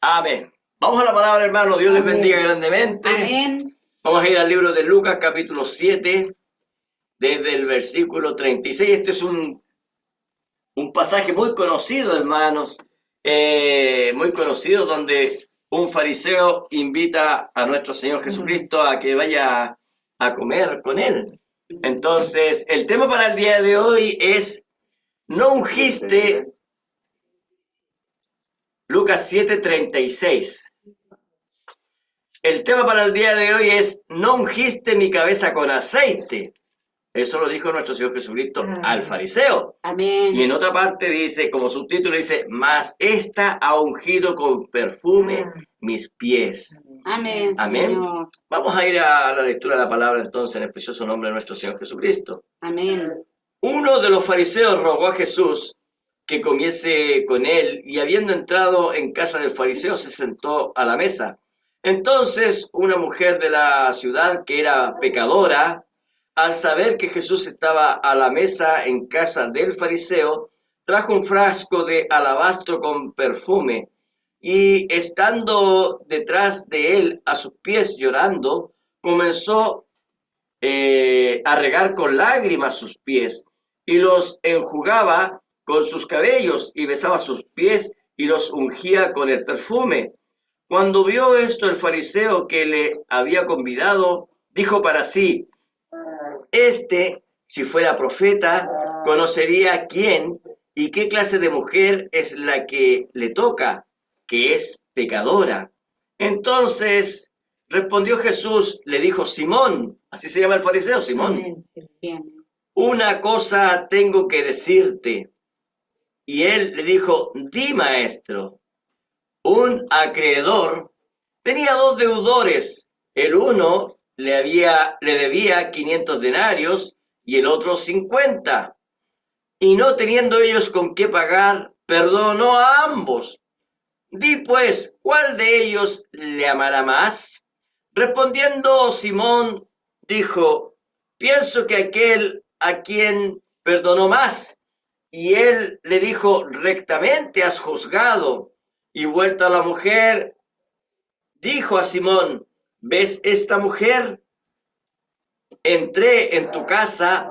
Amén. Vamos a la palabra, hermano. Dios les bendiga Amén. grandemente. Amén. Vamos a ir al libro de Lucas, capítulo 7, desde el versículo 36. Este es un pasaje muy conocido, hermanos, muy conocido, donde un fariseo invita a nuestro Señor Jesucristo a que vaya a comer con él. Entonces, el tema para el día de hoy es, no ungiste, Lucas 7:36. El tema para el día de hoy es, no ungiste mi cabeza con aceite. Eso lo dijo nuestro Señor Jesucristo al fariseo. Y en Amén. otra parte dice, como subtítulo dice, mas esta ha ungido con perfume mis pies. Amén, Amén. Señor. Vamos a ir a la lectura de la palabra entonces en el precioso nombre de nuestro Señor Jesucristo. Amén. Uno de los fariseos rogó a Jesús que comiese con él, y habiendo entrado en casa del fariseo se sentó a la mesa. Entonces una mujer de la ciudad, que era pecadora, al saber que Jesús estaba a la mesa en casa del fariseo, trajo un frasco de alabastro con perfume, y estando detrás de él a sus pies llorando, comenzó a regar con lágrimas sus pies, y los enjugaba con sus cabellos, y besaba sus pies, y los ungía con el perfume. Cuando vio esto el fariseo que le había convidado, dijo para sí, si fuera profeta, conocería quién y qué clase de mujer es la que le toca, que es pecadora. Entonces respondió Jesús, le dijo, Simón, así se llama el fariseo, Simón, Amén. Sí, amén. una cosa tengo que decirte. Y él le dijo, di maestro. Un acreedor tenía dos deudores. El uno le debía 500 denarios y el otro 50. Y no teniendo ellos con qué pagar, perdonó a ambos. Di pues, ¿cuál de ellos le amará más? Respondiendo Simón, dijo, pienso que aquel a quien perdonó más. Y él le dijo, rectamente has juzgado. Y vuelta a la mujer, dijo a Simón, ¿ves esta mujer? Entré en tu casa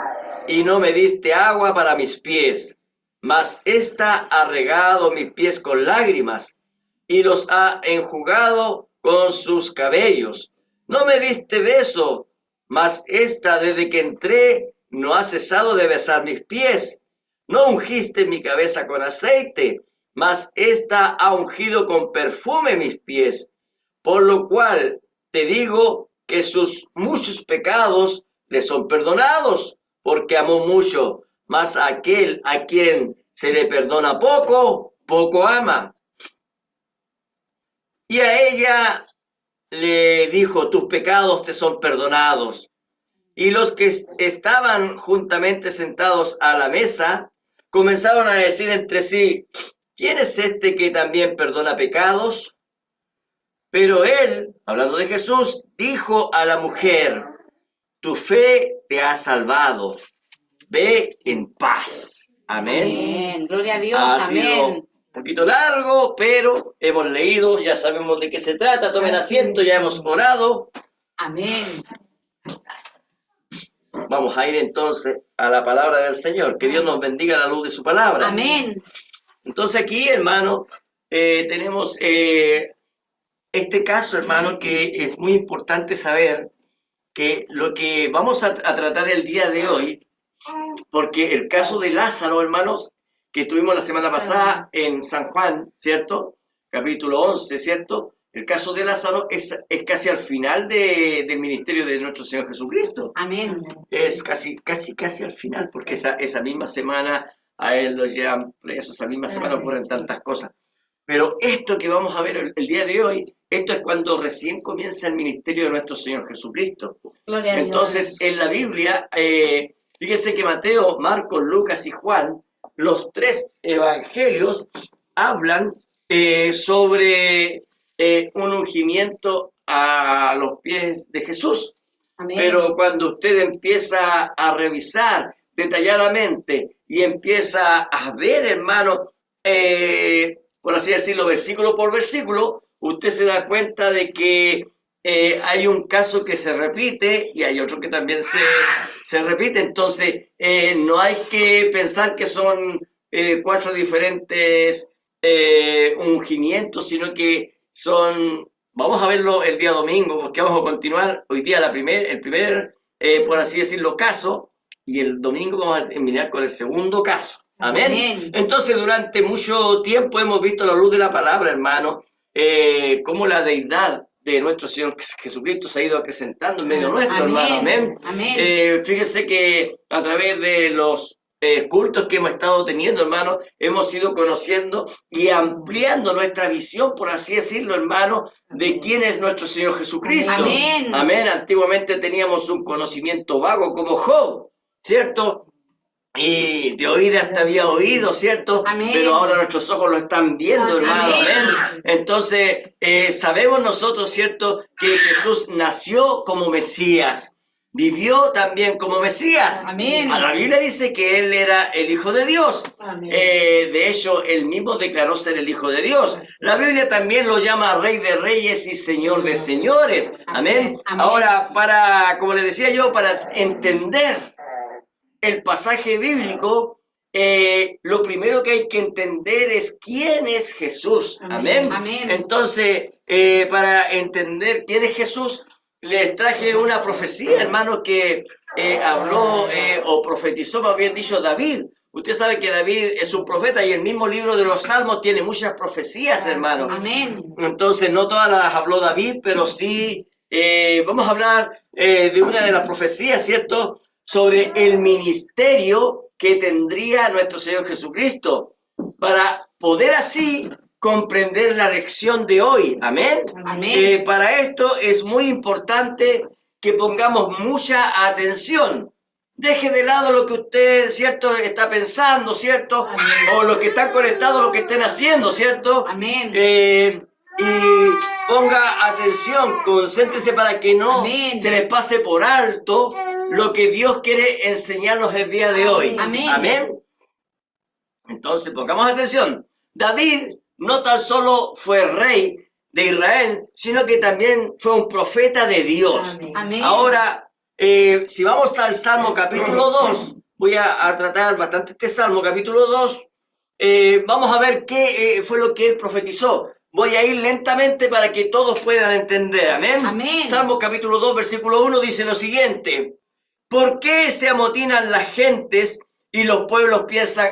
y no me diste agua para mis pies, mas ésta ha regado mis pies con lágrimas y los ha enjugado con sus cabellos. No me diste beso, mas ésta desde que entré no ha cesado de besar mis pies. No ungiste mi cabeza con aceite, mas ésta ha ungido con perfume mis pies. Por lo cual te digo que sus muchos pecados le son perdonados, porque amó mucho, mas aquel a quien se le perdona poco, poco ama. Y a ella le dijo, tus pecados te son perdonados. Y los que estaban juntamente sentados a la mesa comenzaron a decir entre sí, ¿quién es este que también perdona pecados? Pero él, hablando de Jesús, dijo a la mujer, tu fe te ha salvado, ve en paz. Amén. Amén. Gloria a Dios. Ha sido Amén. un poquito largo, pero hemos leído, ya sabemos de qué se trata, tomen asiento, ya hemos orado. Amén. Vamos a ir entonces a la palabra del Señor, que Dios nos bendiga a la luz de su palabra. Amén. Entonces aquí, hermano, tenemos este caso, hermano, que es muy importante saber que lo que vamos a tratar el día de hoy, porque el caso de Lázaro, hermanos, que tuvimos la semana pasada en San Juan, ¿cierto? Capítulo 11, ¿cierto? El caso de Lázaro es casi al final del ministerio de nuestro Señor Jesucristo. Amén. Es casi al final, porque esa misma semana a él lo llevan preso, esa misma semana ocurren tantas cosas. Pero esto que vamos a ver el día de hoy, esto es cuando recién comienza el ministerio de nuestro Señor Jesucristo. Gloria a Dios. Entonces, en la Biblia, fíjese que Mateo, Marcos, Lucas y Juan, los tres evangelios, hablan sobre un ungimiento a los pies de Jesús. Amén. Pero cuando usted empieza a revisar detalladamente y empieza a ver, hermano, por así decirlo, versículo por versículo, usted se da cuenta de que hay un caso que se repite y hay otro que también se repite. Entonces, no hay que pensar que son cuatro diferentes ungimientos, sino que son, vamos a verlo el día domingo, porque vamos a continuar hoy día el primer, por así decirlo, caso, y el domingo vamos a terminar con el segundo caso. Amén. Amén. Entonces, durante mucho tiempo hemos visto la luz de la palabra, hermano, cómo la deidad de nuestro Señor Jesucristo se ha ido acrecentando en medio nuestro, Amén. hermano. Amén. Amén. Fíjese que a través de los cultos que hemos estado teniendo, hermano, hemos ido conociendo y ampliando nuestra visión, por así decirlo, hermano, de quién es nuestro Señor Jesucristo. Amén. Amén. Antiguamente teníamos un conocimiento vago como Job, ¿cierto? Y de oídas hasta había oído, ¿cierto? Amén. Pero ahora nuestros ojos lo están viendo, hermano. Amén. Amén. Entonces, sabemos nosotros, ¿cierto? Que Jesús nació como Mesías, vivió también como Mesías. Amén. A la Biblia dice que Él era el Hijo de Dios. Amén. De hecho, Él mismo declaró ser el Hijo de Dios. La Biblia también lo llama Rey de Reyes y Señor de Señores. Amén. Amén. Ahora, como les decía yo, para entender el pasaje bíblico, lo primero que hay que entender es quién es Jesús. Amén. Amén. Entonces, para entender quién es Jesús, les traje una profecía, hermano, que habló o profetizó, más bien dicho, David. Usted sabe que David es un profeta y el mismo libro de los Salmos tiene muchas profecías, hermano. Amén. Entonces, no todas las habló David, pero sí vamos a hablar de una de las profecías, ¿cierto?, sobre el ministerio que tendría nuestro Señor Jesucristo, para poder así comprender la lección de hoy. Amén. Amén. Para esto es muy importante que pongamos mucha atención. Deje de lado lo que usted, ¿cierto?, está pensando, ¿cierto? Amén. O los que están conectados, lo que estén haciendo, ¿cierto? Amén. Y ponga atención, concéntrese para que no Amén. se les pase por alto lo que Dios quiere enseñarnos el día de hoy. Amén. Amén. Entonces, pongamos atención. David no tan solo fue rey de Israel, sino que también fue un profeta de Dios. Amén. Ahora, si vamos al Salmo capítulo 2, voy a tratar bastante este Salmo capítulo 2, vamos a ver qué fue lo que él profetizó. Voy a ir lentamente para que todos puedan entender. Amén. Amén. Salmo capítulo 2, versículo 1 dice lo siguiente: ¿por qué se amotinan las gentes y los pueblos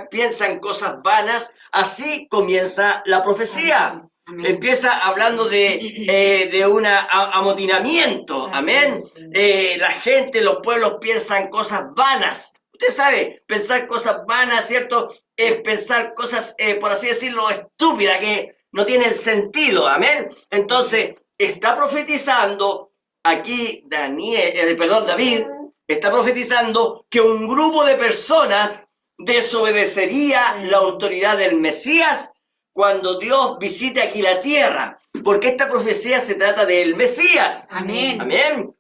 piensan cosas vanas? Así comienza la profecía. Amén. Empieza hablando de un amotinamiento. Amén. La gente, los pueblos piensan cosas vanas. Usted sabe, pensar cosas vanas, ¿cierto? Es pensar cosas, por así decirlo, estúpidas, que no tienen sentido. Amén. Entonces, está profetizando aquí David, está profetizando que un grupo de personas desobedecería la autoridad del Mesías cuando Dios visite aquí la tierra, porque esta profecía se trata del Mesías. Amén. Amén.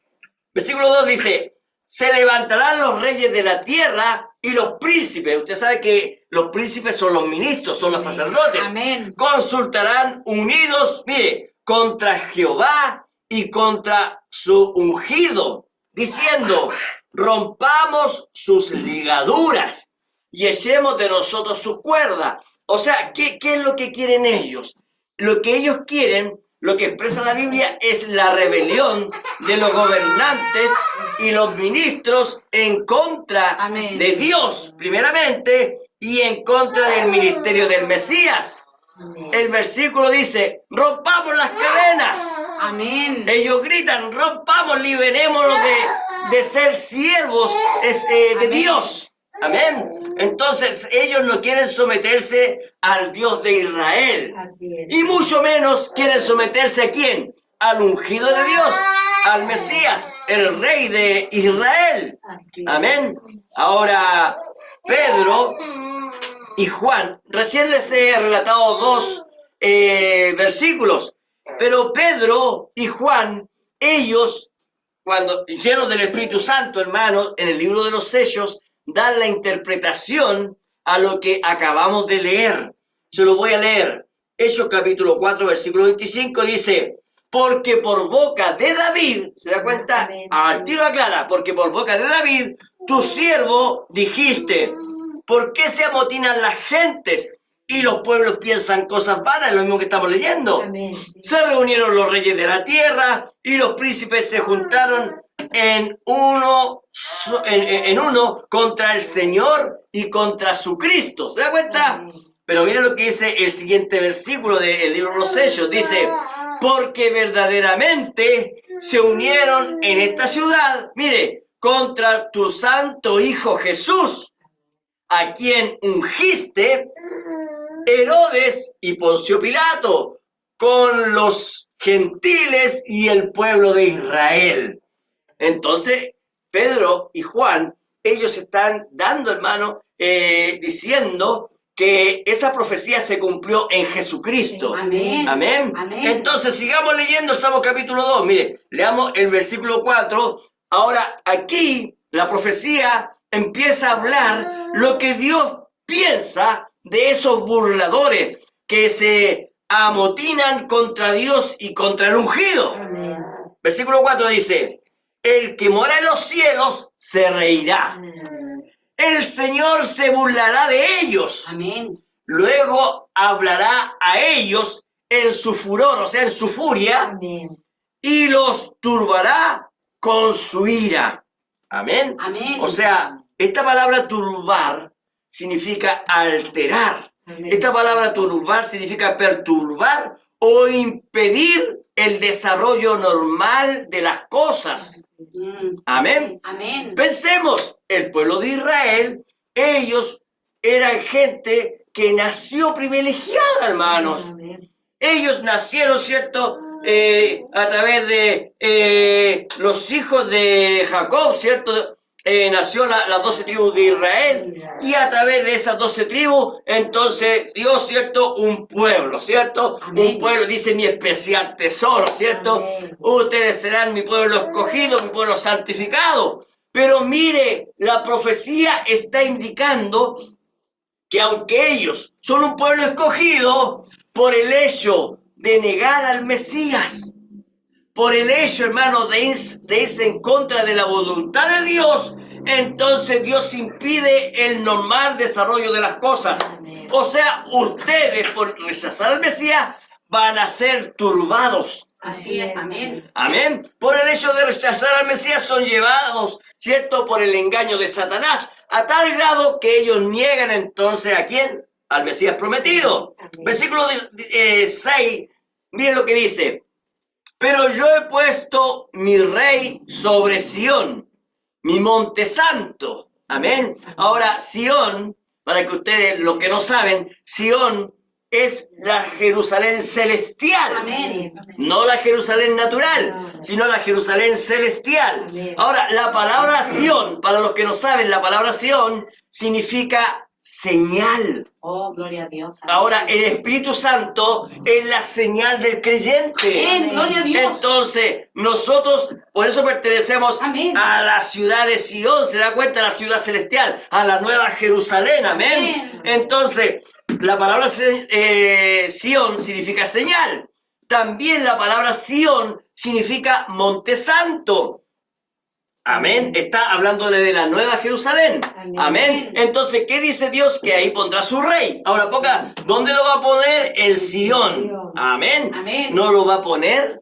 Versículo 2 dice: se levantarán los reyes de la tierra y los príncipes. Usted sabe que los príncipes son los ministros, son los sacerdotes. Amén. Consultarán unidos, mire, contra Jehová y contra su ungido, diciendo: rompamos sus ligaduras y echemos de nosotros sus cuerdas. O sea, ¿qué es lo que quieren ellos? Lo que ellos quieren, lo que expresa la Biblia, es la rebelión de los gobernantes y los ministros en contra Amén. de Dios, primeramente, y en contra del ministerio del Mesías. El versículo dice: rompamos las cadenas. Amén. Ellos gritan: rompamos, liberémonos de ser siervos de Amén. Dios. Amén. Entonces ellos no quieren someterse al Dios de Israel. Así es. Y mucho menos quieren someterse ¿a quién? Al ungido de Dios, al Mesías, el rey de Israel. Así es. Amén. Ahora, Pedro y Juan, recién les he relatado dos versículos, pero Pedro y Juan, ellos, cuando llenos del Espíritu Santo, hermanos, en el libro de los Hechos, dan la interpretación a lo que acabamos de leer. Se lo voy a leer. Hechos capítulo 4, versículo 25 dice, porque por boca de David, ¿se da cuenta? Amén. Al tiro aclara, porque por boca de David, tu siervo dijiste, ¿por qué se amotinan las gentes y los pueblos piensan cosas vanas? Es lo mismo que estamos leyendo. Amén. Sí. Se reunieron los reyes de la tierra y los príncipes se juntaron en uno contra el Señor y contra su Cristo. ¿Se da cuenta? Amén. Pero miren lo que dice el siguiente versículo del libro de los Hechos. Dice, porque verdaderamente se unieron en esta ciudad, mire, contra tu santo Hijo Jesús, a quien ungiste Herodes y Poncio Pilato, con los gentiles y el pueblo de Israel. Entonces, Pedro y Juan, ellos están dando, hermano, diciendo que esa profecía se cumplió en Jesucristo. Amén. Amén. Amén. Entonces, sigamos leyendo Salmo capítulo 2. Mire, leamos el versículo 4. Ahora, aquí la profecía empieza a hablar lo que Dios piensa de esos burladores que se amotinan contra Dios y contra el ungido. Amén. Versículo 4 dice, el que mora en los cielos se reirá. El Señor se burlará de ellos. Amén. Luego hablará a ellos en su furor, o sea, en su furia, Amén. y los turbará con su ira. Amén. Amén. O sea, esta palabra turbar significa alterar. Amén. Esta palabra turbar significa perturbar o impedir el desarrollo normal de las cosas. Amén. Amén. Pensemos, el pueblo de Israel, ellos eran gente que nació privilegiada, hermanos. Amén. Ellos nacieron, ¿cierto? A través de los hijos de Jacob, ¿cierto? Nació las 12 tribus de Israel, y a través de esas 12 tribus, entonces dio, ¿cierto? Un pueblo, ¿cierto? Amén. Un pueblo, dice, mi especial tesoro, ¿cierto? Amén. Ustedes serán mi pueblo escogido, mi pueblo santificado. Pero mire, la profecía está indicando que aunque ellos son un pueblo escogido, por el hecho de negar al Mesías, por el hecho, hermano, de irse en contra de la voluntad de Dios, entonces Dios impide el normal desarrollo de las cosas. Amén. O sea, ustedes por rechazar al Mesías van a ser turbados. Así es. Amén. Amén. Por el hecho de rechazar al Mesías son llevados, ¿cierto?, por el engaño de Satanás, a tal grado que ellos niegan entonces ¿a quién? Al Mesías prometido. Amén. Versículo 6, miren lo que dice. Pero yo he puesto mi rey sobre Sión, mi monte santo. Amén. Ahora, Sión, para que ustedes, los que no saben, Sión es la Jerusalén celestial. Amén. No la Jerusalén natural, sino la Jerusalén celestial. Amén. Ahora, la palabra Sión, para los que no saben, la palabra Sión significa señal. Oh, gloria a Dios. Amén. Ahora, el Espíritu Santo es la señal del creyente. Amén. Gloria a Dios. Entonces, nosotros, por eso pertenecemos Amén. a la ciudad de Sion, se da cuenta, la ciudad celestial, a la nueva Jerusalén, amén. Amén. Entonces, la palabra Sion significa señal. También la palabra Sion significa monte santo. Amén. Está hablándole de la nueva Jerusalén. Amén. Amén. Entonces, ¿qué dice Dios? Que ahí pondrá su rey. Ahora ponga, ¿dónde lo va a poner? En Sion. Amén. Amén. No lo va a poner,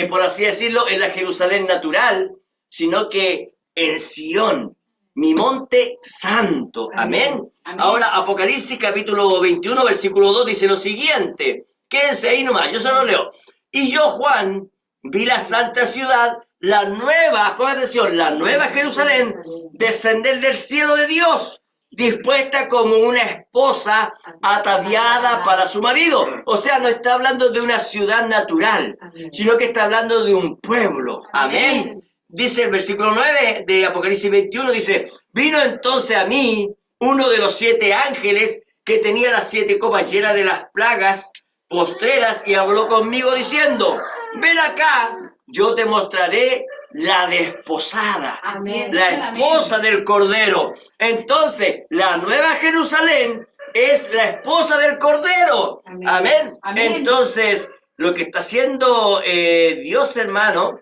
por así decirlo, en la Jerusalén natural, sino que en Sion, mi monte santo. Amén. Amén. Ahora, Apocalipsis capítulo 21, versículo 2 dice lo siguiente. Quédense ahí nomás, yo se lo leo. Y yo, Juan, vi la santa ciudad, la nueva, pongan atención, la nueva Jerusalén, descender del cielo de Dios, dispuesta como una esposa ataviada para su marido. O sea, no está hablando de una ciudad natural, sino que está hablando de un pueblo. Amén. Amén. Dice el versículo 9 de Apocalipsis 21, dice, vino entonces a mí uno de los 7 ángeles que tenía las 7 copas llenas de las plagas postreras y habló conmigo diciendo, ven acá, yo te mostraré la desposada, Así es. la esposa del Cordero. Entonces, la nueva Jerusalén es la esposa del Cordero. Amén. Amén. Amén. Entonces, lo que está haciendo Dios, hermano.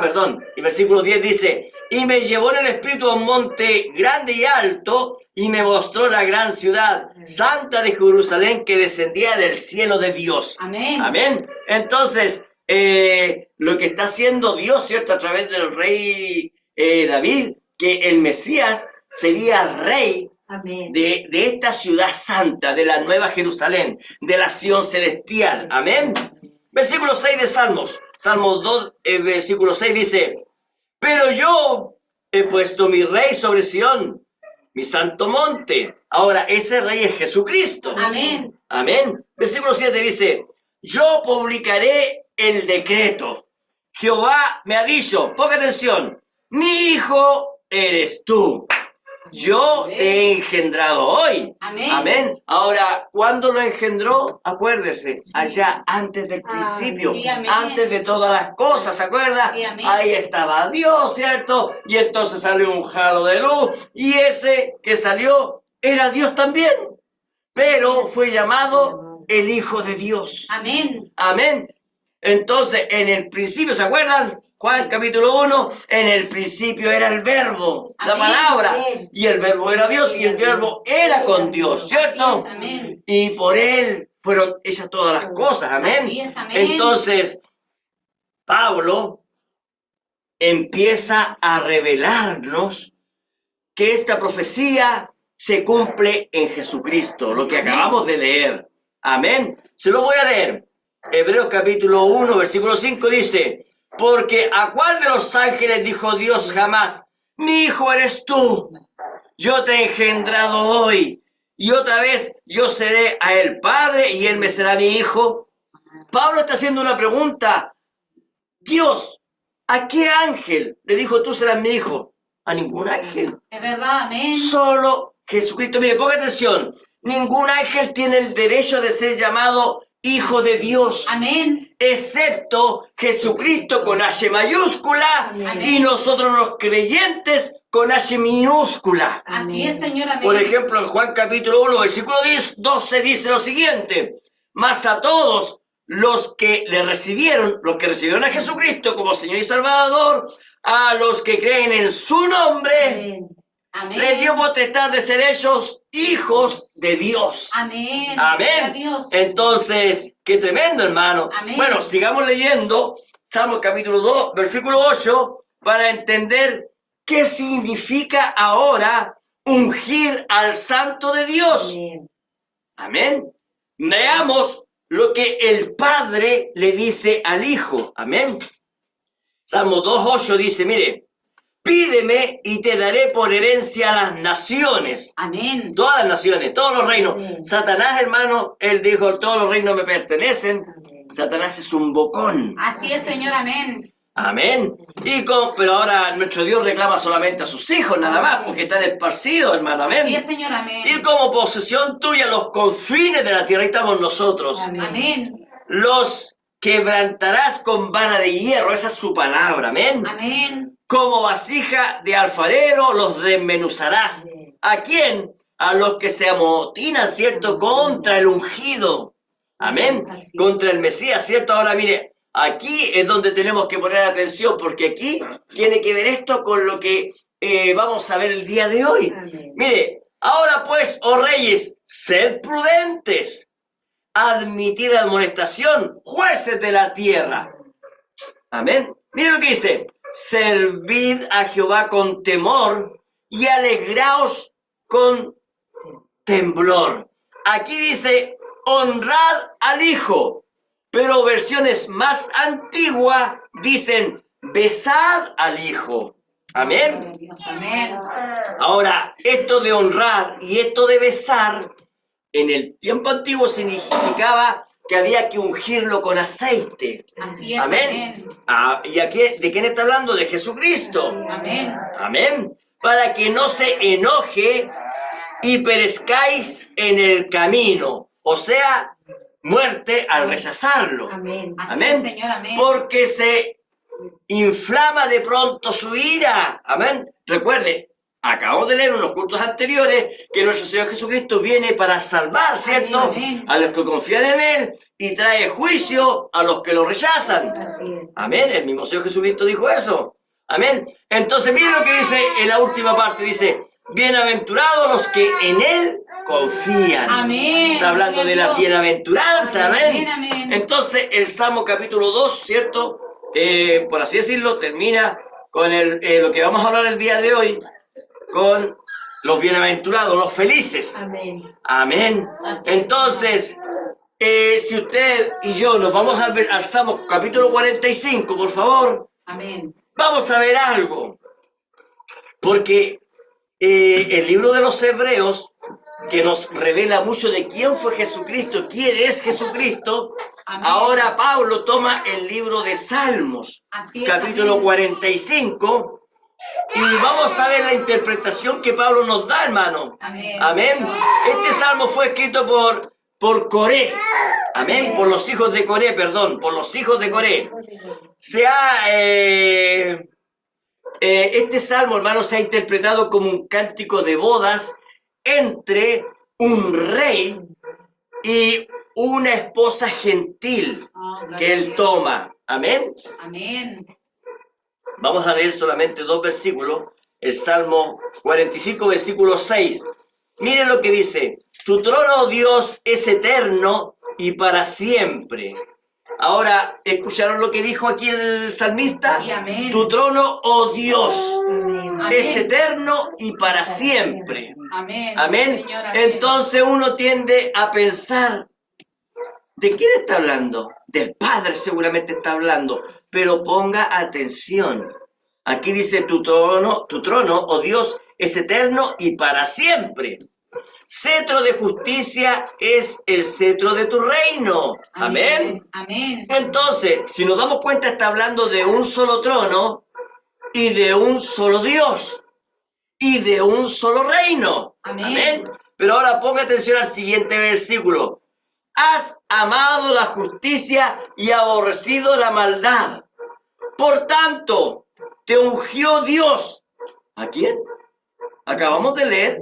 Perdón, el versículo 10 dice, y me llevó en el Espíritu a un monte grande y alto, y me mostró la gran ciudad, santa de Jerusalén, que descendía del cielo de Dios. Amén. Amén. Entonces, lo que está haciendo Dios, ¿cierto? A través del rey David, que el Mesías sería rey Amén. de esta ciudad santa, de la nueva Jerusalén, de la Sion celestial. Amén. Versículo 6 de Salmos. Salmos 2, versículo 6 dice, pero yo he puesto mi rey sobre Sión, mi santo monte. Ahora, ese rey es Jesucristo. Amén. Amén. Versículo 7 dice, yo publicaré el decreto. Jehová me ha dicho, ponga atención, mi hijo eres tú. Yo te he engendrado hoy. Amén. Amén. Ahora, ¿cuándo lo engendró? Acuérdese, allá antes del principio, sí, amén. antes de todas las cosas, ¿se acuerda? Sí, amén. Ahí estaba Dios, ¿cierto? Y entonces salió un jalo de luz, y ese que salió era Dios también, pero fue llamado el Hijo de Dios. Amén. Amén. Entonces, en el principio, ¿se acuerdan? Juan capítulo 1, en el principio era el verbo, la Amén. palabra, Amén. y el verbo era Dios, y el verbo era con Dios, ¿cierto? Así es, amén. Y por él fueron hechas todas las cosas, amén. Así es, amén. Entonces, Pablo empieza a revelarnos que esta profecía se cumple en Jesucristo, lo que acabamos de leer. Amén. Se lo voy a leer. Hebreos capítulo 1, versículo 5 dice, porque ¿a cuál de los ángeles dijo Dios jamás, mi hijo eres tú? Yo te he engendrado hoy, y otra vez yo seré a él padre, y él me será mi hijo. Pablo está haciendo una pregunta. Dios, ¿a qué ángel le dijo tú serás mi hijo? A ningún ángel. Es verdad, amén. Solo Jesucristo. Mire, ponga atención. Ningún ángel tiene el derecho de ser llamado hijo de Dios, Amén. excepto Jesucristo con H mayúscula Amén. y nosotros los creyentes con H minúscula. Así es, Señor, amén. Por ejemplo, en Juan capítulo 1, versículo 12 dice lo siguiente, mas a todos los que le recibieron, los que recibieron a Jesucristo como Señor y Salvador, a los que creen en su nombre, Amén. les dio potestad de ser ellos hijos de Dios. Amén. Amén. Gloria a Dios. Entonces, qué tremendo, hermano. Amén. Bueno, sigamos leyendo Salmos capítulo 2, versículo 8, para entender qué significa ahora ungir al Santo de Dios. Amén. Amén. Veamos lo que el Padre le dice al Hijo. Amén. Salmo 2:8 dice, mire, pídeme y te daré por herencia a las naciones. Amén. Todas las naciones, todos los reinos. Amén. Satanás, hermano, él dijo, todos los reinos me pertenecen. Amén. Satanás es un bocón. Así es, Señor, amén. Amén. Pero ahora nuestro Dios reclama solamente a sus hijos, nada más, porque están esparcidos, hermano. Amén. Así es, Señor, amén. Y como posesión tuya, los confines de la tierra, ahí estamos nosotros. Amén. Los quebrantarás con vara de hierro, esa es su palabra. Amén. Amén. Como vasija de alfarero los desmenuzarás. ¿A quién? A los que se amotinan, ¿cierto? Contra el ungido. Amén. Contra el Mesías, ¿cierto? Ahora mire, aquí es donde tenemos que poner atención, porque aquí tiene que ver esto con lo que vamos a ver el día de hoy. Mire, ahora pues, oh reyes, sed prudentes, admitid la amonestación, jueces de la tierra. Amén. Mire lo que dice. Servid a Jehová con temor y alegraos con temblor. Aquí dice, honrad al Hijo, pero versiones más antiguas dicen, besad al Hijo. Amén. Amén. Ahora, esto de honrar y esto de besar, en el tiempo antiguo significaba que había que ungirlo con aceite. Así es, Amén. amén. ¿Y aquí de quién está hablando? De Jesucristo. Amén. Amén. Para que no se enoje y perezcáis en el camino. O sea, muerte al rechazarlo. Amén. Así Amén. es, Señor, amén. Porque se inflama de pronto su ira. Amén. Recuerde, Acabamos de leer en los cultos anteriores que nuestro Señor Jesucristo viene para salvar, ¿cierto? Amén. A los que confían en Él y trae juicio a los que lo rechazan. Así es. Amén. El mismo Señor Jesucristo dijo eso. Amén. Entonces, miren lo que dice en la última parte. Dice, bienaventurados los que en Él confían. Amén. Está hablando de la Dios. bienaventuranza. Amén. Amén, amén. Entonces, el Salmo capítulo 2, ¿cierto? Por así decirlo, termina con lo que vamos a hablar el día de hoy, con los bienaventurados, los felices. Amén. Amén. Así es. Entonces, si usted y yo nos vamos al Salmo capítulo 45, por favor, Amén. vamos a ver algo. Porque el libro de los Hebreos, que nos revela mucho de quién fue Jesucristo, quién es Jesucristo, Amén. ahora Pablo toma el libro de Salmos, Así es, capítulo amén. 45, y vamos a ver la interpretación que Pablo nos da, hermano. Amén. Amén. Señor. Este salmo fue escrito por Coré. Amén. Por los hijos de Coré, perdón. Por los hijos de Coré. Este salmo, hermano, se ha interpretado como un cántico de bodas entre un rey y una esposa gentil Oh, gloria que a él Dios. toma. Amén. Amén. Vamos a leer solamente 2 versículos. El Salmo 45, versículo 6. Miren lo que dice. Tu trono, oh Dios, es eterno y para siempre. Ahora, ¿escucharon lo que dijo aquí el salmista? Sí, amén. Tu trono, oh Dios, Amén. Amén. es eterno y para siempre. Amén. Amén. Señor, amén. Entonces uno tiende a pensar, ¿de quién está hablando? Del Padre seguramente está hablando, pero ponga atención. Aquí dice tu trono, oh Dios, es eterno y para siempre. Cetro de justicia es el cetro de tu reino. Amén. Amén. Entonces, si nos damos cuenta, está hablando de un solo trono y de un solo Dios y de un solo reino. Amén. Pero ahora ponga atención al siguiente versículo. Has amado la justicia y aborrecido la maldad. Por tanto, te ungió Dios. ¿A quién? Acabamos de leer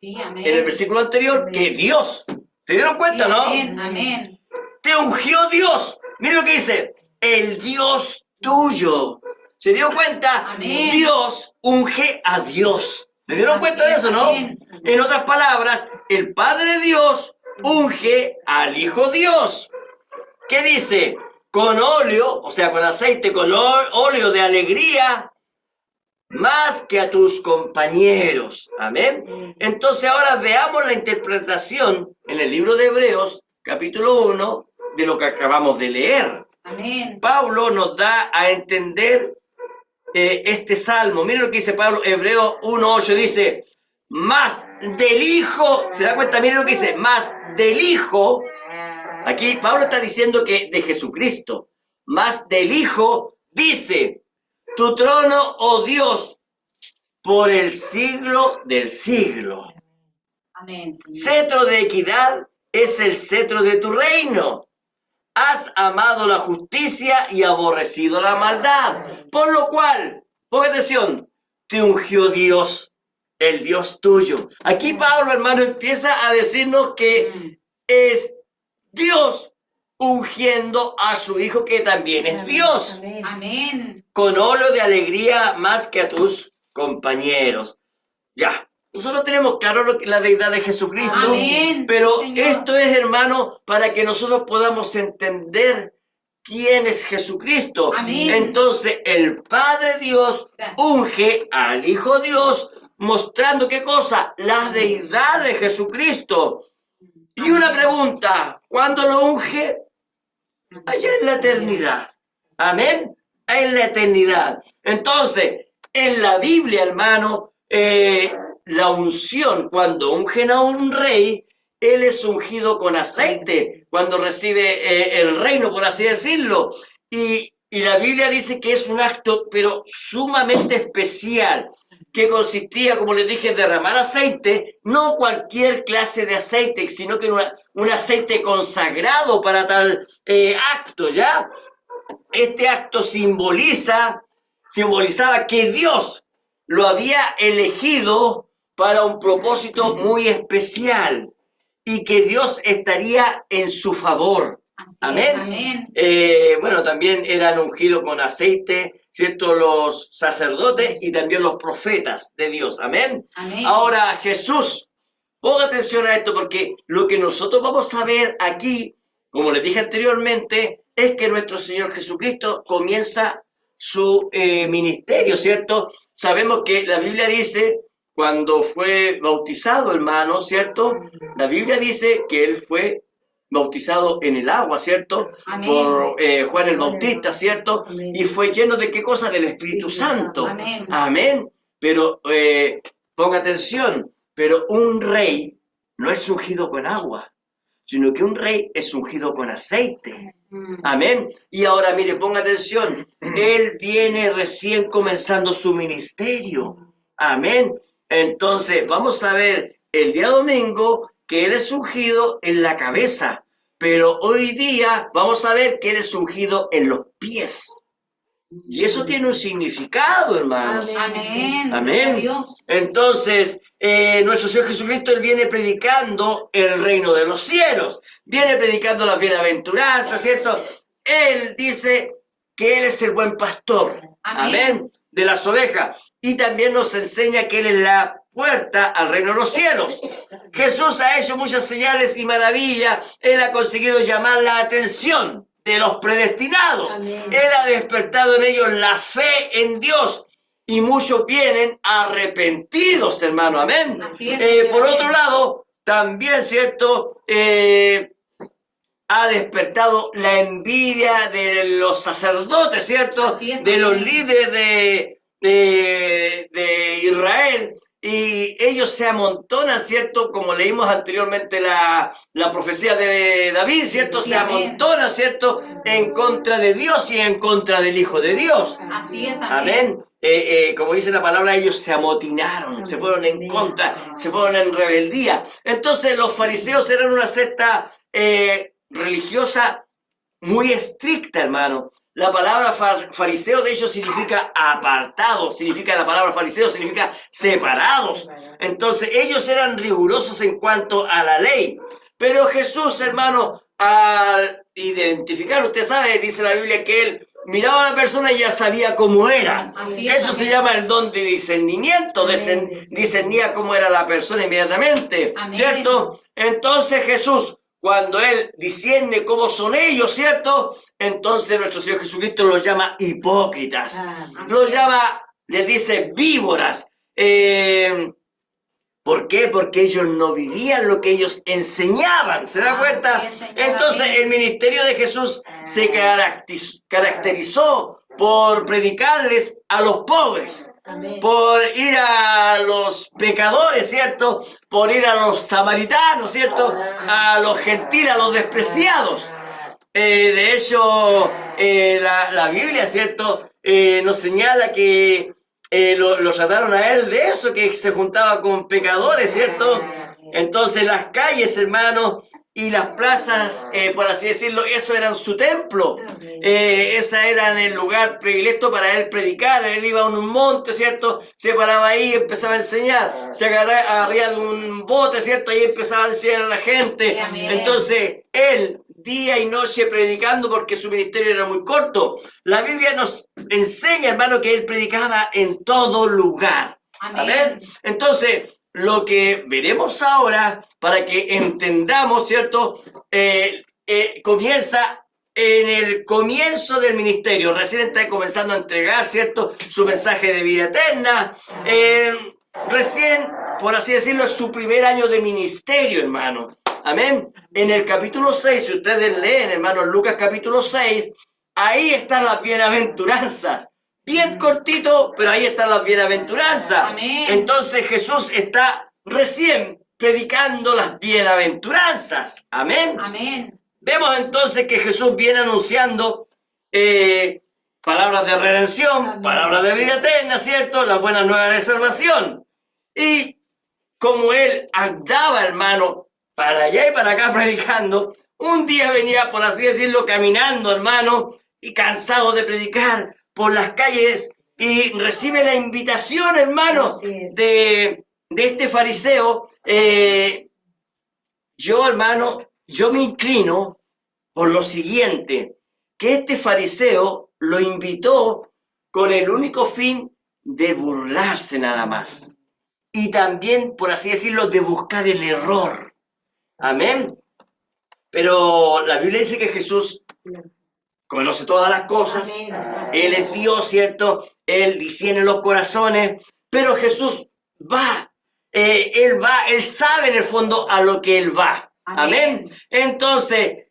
Sí, amén. en el versículo anterior que Dios. ¿Se dieron cuenta, Sí, no? Amén. Amén. Te ungió Dios. Miren lo que dice. El Dios tuyo. ¿Se dio cuenta? Amén. Dios unge a Dios. ¿Se dieron Así cuenta de es, eso, no? amén. En otras palabras, el Padre Dios unge al Hijo Dios. ¿Qué dice? Con óleo, o sea, con aceite, con óleo de alegría, más que a tus compañeros. Amén. Entonces ahora veamos la interpretación en el libro de Hebreos, capítulo 1, de lo que acabamos de leer. Amén. Pablo nos da a entender este salmo. Miren lo que dice Pablo, Hebreos 1:8 dice, más del Hijo, ¿se da cuenta? Miren lo que dice, más del Hijo. Aquí Pablo está diciendo que de Jesucristo, más del Hijo, dice, tu trono, oh Dios, por el siglo del siglo. Amén. Señor. Cetro de equidad es el cetro de tu reino. Has amado la justicia y aborrecido la maldad. Por lo cual, ponga atención, te ungió Dios, el Dios tuyo. Aquí Pablo, hermano, empieza a decirnos que es Dios ungiendo a su Hijo, que también es Dios, Amén. Amén. con óleo de alegría más que a tus compañeros. Ya, nosotros tenemos claro la deidad de Jesucristo, Amén, pero Señor. esto es, hermano, para que nosotros podamos entender quién es Jesucristo. Amén. Entonces, el Padre Dios Gracias. unge al Hijo Dios, mostrando qué cosa, la deidad de Jesucristo. Y una pregunta, ¿cuándo lo unge? Allá en la eternidad. Amén. En la eternidad. Entonces, en la Biblia, hermano, la unción, cuando ungen a un rey, él es ungido con aceite, cuando recibe el reino, por así decirlo. Y la Biblia dice que es un acto, pero sumamente especial, que consistía, como les dije, en derramar aceite, no cualquier clase de aceite, sino que un aceite consagrado para tal acto, ¿ya? Este acto simbolizaba que Dios lo había elegido para un propósito muy especial y que Dios estaría en su favor. Así es, Amén. amén. Bueno, también eran ungidos con aceite, ¿cierto? Los sacerdotes y también los profetas de Dios. Amén. Amén. Ahora, Jesús, ponga atención a esto porque lo que nosotros vamos a ver aquí, como les dije anteriormente, es que nuestro Señor Jesucristo comienza su ministerio, ¿cierto? Sabemos que la Biblia dice, cuando fue bautizado, hermano, ¿cierto? La Biblia dice que él fue bautizado en el agua, ¿cierto? Amén. Por Juan el Bautista, ¿cierto? Amén. Y fue lleno de qué cosa? Del Espíritu Santo. Amén. Amén. Pero ponga atención, pero un rey no es ungido con agua, sino que un rey es ungido con aceite. Amén. Y ahora mire, ponga atención, él viene recién comenzando su ministerio. Amén. Entonces, vamos a ver el día domingo que él es ungido en la cabeza, pero hoy día vamos a ver que él es ungido en los pies. Y eso tiene un significado, hermano. Amén. Amén. Dios. Entonces, nuestro Señor Jesucristo, Él viene predicando el reino de los cielos, viene predicando las bienaventuranzas, ¿cierto? Él dice que Él es el buen pastor, amén, de las ovejas, y también nos enseña que Él es la puerta al reino de los cielos. Jesús ha hecho muchas señales y maravillas, Él ha conseguido llamar la atención de los predestinados. Amén. Él ha despertado en ellos la fe en Dios y muchos vienen arrepentidos, hermano. Amén. Así es, Por amén. otro lado, también, ¿cierto? Ha despertado la envidia de los sacerdotes, ¿cierto? Así es, de los amén. líderes de Israel. Y ellos se amontonan, ¿cierto? Como leímos anteriormente la profecía de David, ¿cierto? Sí, Se amén. amontonan, ¿cierto? En contra de Dios y en contra del Hijo de Dios. Así es, Amén. Como dice la palabra, ellos se amotinaron, se fueron en contra, se fueron en rebeldía. Entonces los fariseos eran una secta religiosa muy estricta, hermano. La palabra fariseo de ellos significa apartado, significa la palabra fariseo, significa separados. Entonces ellos eran rigurosos en cuanto a la ley. Pero Jesús, hermano, al identificar, usted sabe, dice la Biblia que él miraba a la persona y ya sabía cómo era. Así es, Eso se amén. llama el don de discernimiento, discernía cómo era la persona inmediatamente, Amén. ¿cierto? Entonces Jesús, cuando Él discierne cómo son ellos, ¿cierto? Entonces nuestro Señor Jesucristo los llama hipócritas, los llama, les dice víboras. ¿Por qué? Porque ellos no vivían lo que ellos enseñaban, ¿se da cuenta? Así es, Señor, Entonces amén. el ministerio de Jesús se caracterizó por predicarles a los pobres, por ir a los pecadores, ¿cierto? Por ir a los samaritanos, ¿cierto? A los gentiles, a los despreciados. De hecho, la Biblia, ¿cierto? Nos señala que lo trataron a él de eso, que se juntaba con pecadores, ¿cierto? Entonces las calles, hermanos, y las plazas, por así decirlo, eso eran su templo. Esa era el lugar predilecto para él predicar. Él iba a un monte, ¿cierto? Se paraba ahí y empezaba a enseñar. Se agarraba arriba de un bote, ¿cierto? Ahí empezaba a enseñar a la gente. Sí, amén. Entonces, él, día y noche predicando porque su ministerio era muy corto. La Biblia nos enseña, hermano, que él predicaba en todo lugar. Amén. Entonces, lo que veremos ahora, para que entendamos, ¿cierto? Comienza en el comienzo del ministerio. Recién está comenzando a entregar, ¿cierto? Su mensaje de vida eterna. Recién, por así decirlo, es su primer año de ministerio, hermano. Amén. En el capítulo 6, si ustedes leen, hermano, Lucas capítulo 6, ahí están las bienaventuranzas. Bien cortito, pero ahí están las bienaventuranzas. Amén. Entonces Jesús está recién predicando las bienaventuranzas. Amén. Amén. Vemos entonces que Jesús viene anunciando palabras de redención, Amén. palabras de vida eterna, ¿cierto? Las buenas nuevas de salvación. Y como él andaba, hermano, para allá y para acá predicando, un día venía, por así decirlo, caminando, hermano, y cansado de predicar por las calles y recibe la invitación, hermano, Así es. de este fariseo. Yo, hermano, yo me inclino por lo siguiente, que este fariseo lo invitó con el único fin de burlarse nada más. Y también, por así decirlo, de buscar el error. Amén. Pero la Biblia dice que Jesús conoce todas las cosas. Amén. Él es Dios, ¿cierto? Él discierne los corazones. Pero Jesús va. Él sabe en el fondo a lo que Él va. Amén. Amén. Entonces,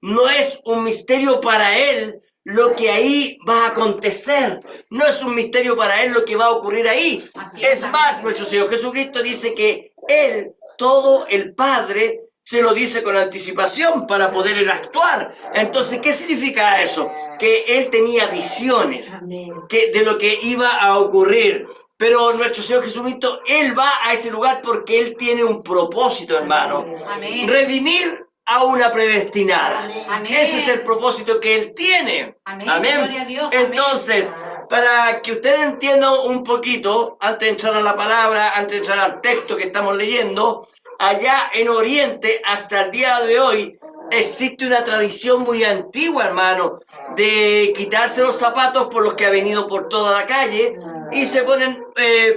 no es un misterio para Él lo que ahí va a acontecer. No es un misterio para Él lo que va a ocurrir ahí. Así Es es, más, amén. nuestro Señor Jesucristo dice que Él, todo el Padre, se lo dice con anticipación para poder él actuar. Entonces, ¿qué significa eso? Que Él tenía visiones Amén. de lo que iba a ocurrir. Pero nuestro Señor Jesucristo, Él va a ese lugar porque Él tiene un propósito, hermano. Amén. Redimir a una predestinada. Amén. Ese es el propósito que Él tiene. Amén. Gloria a Dios. Amén. Entonces, para que ustedes entiendan un poquito, antes de entrar a la palabra, antes de entrar al texto que estamos leyendo, allá en Oriente, hasta el día de hoy, existe una tradición muy antigua, hermano, de quitarse los zapatos por los que ha venido por toda la calle y se ponen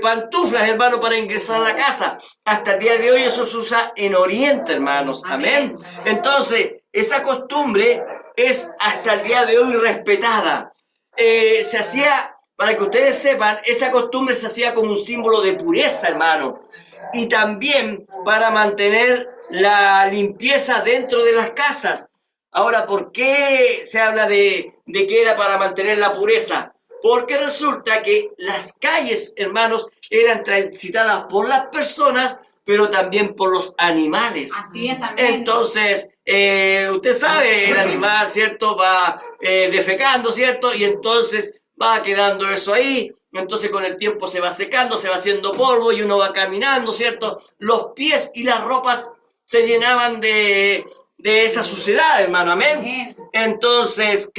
pantuflas, hermano, para ingresar a la casa. Hasta el día de hoy eso se usa en Oriente, hermanos. Amén. Entonces, esa costumbre es hasta el día de hoy respetada. Se hacía, para que ustedes sepan, esa costumbre se hacía como un símbolo de pureza, hermano. Y también para mantener la limpieza dentro de las casas. Ahora, ¿por qué se habla de que era para mantener la pureza? Porque resulta que las calles, hermanos, eran transitadas por las personas, pero también por los animales. Así es, amén. Entonces, usted sabe, el animal, ¿cierto? Va defecando, ¿cierto? Y entonces va quedando eso ahí. Entonces con el tiempo se va secando, se va haciendo polvo y uno va caminando, ¿cierto? Los pies y las ropas se llenaban de esa suciedad, hermano, amén. Amén. Entonces,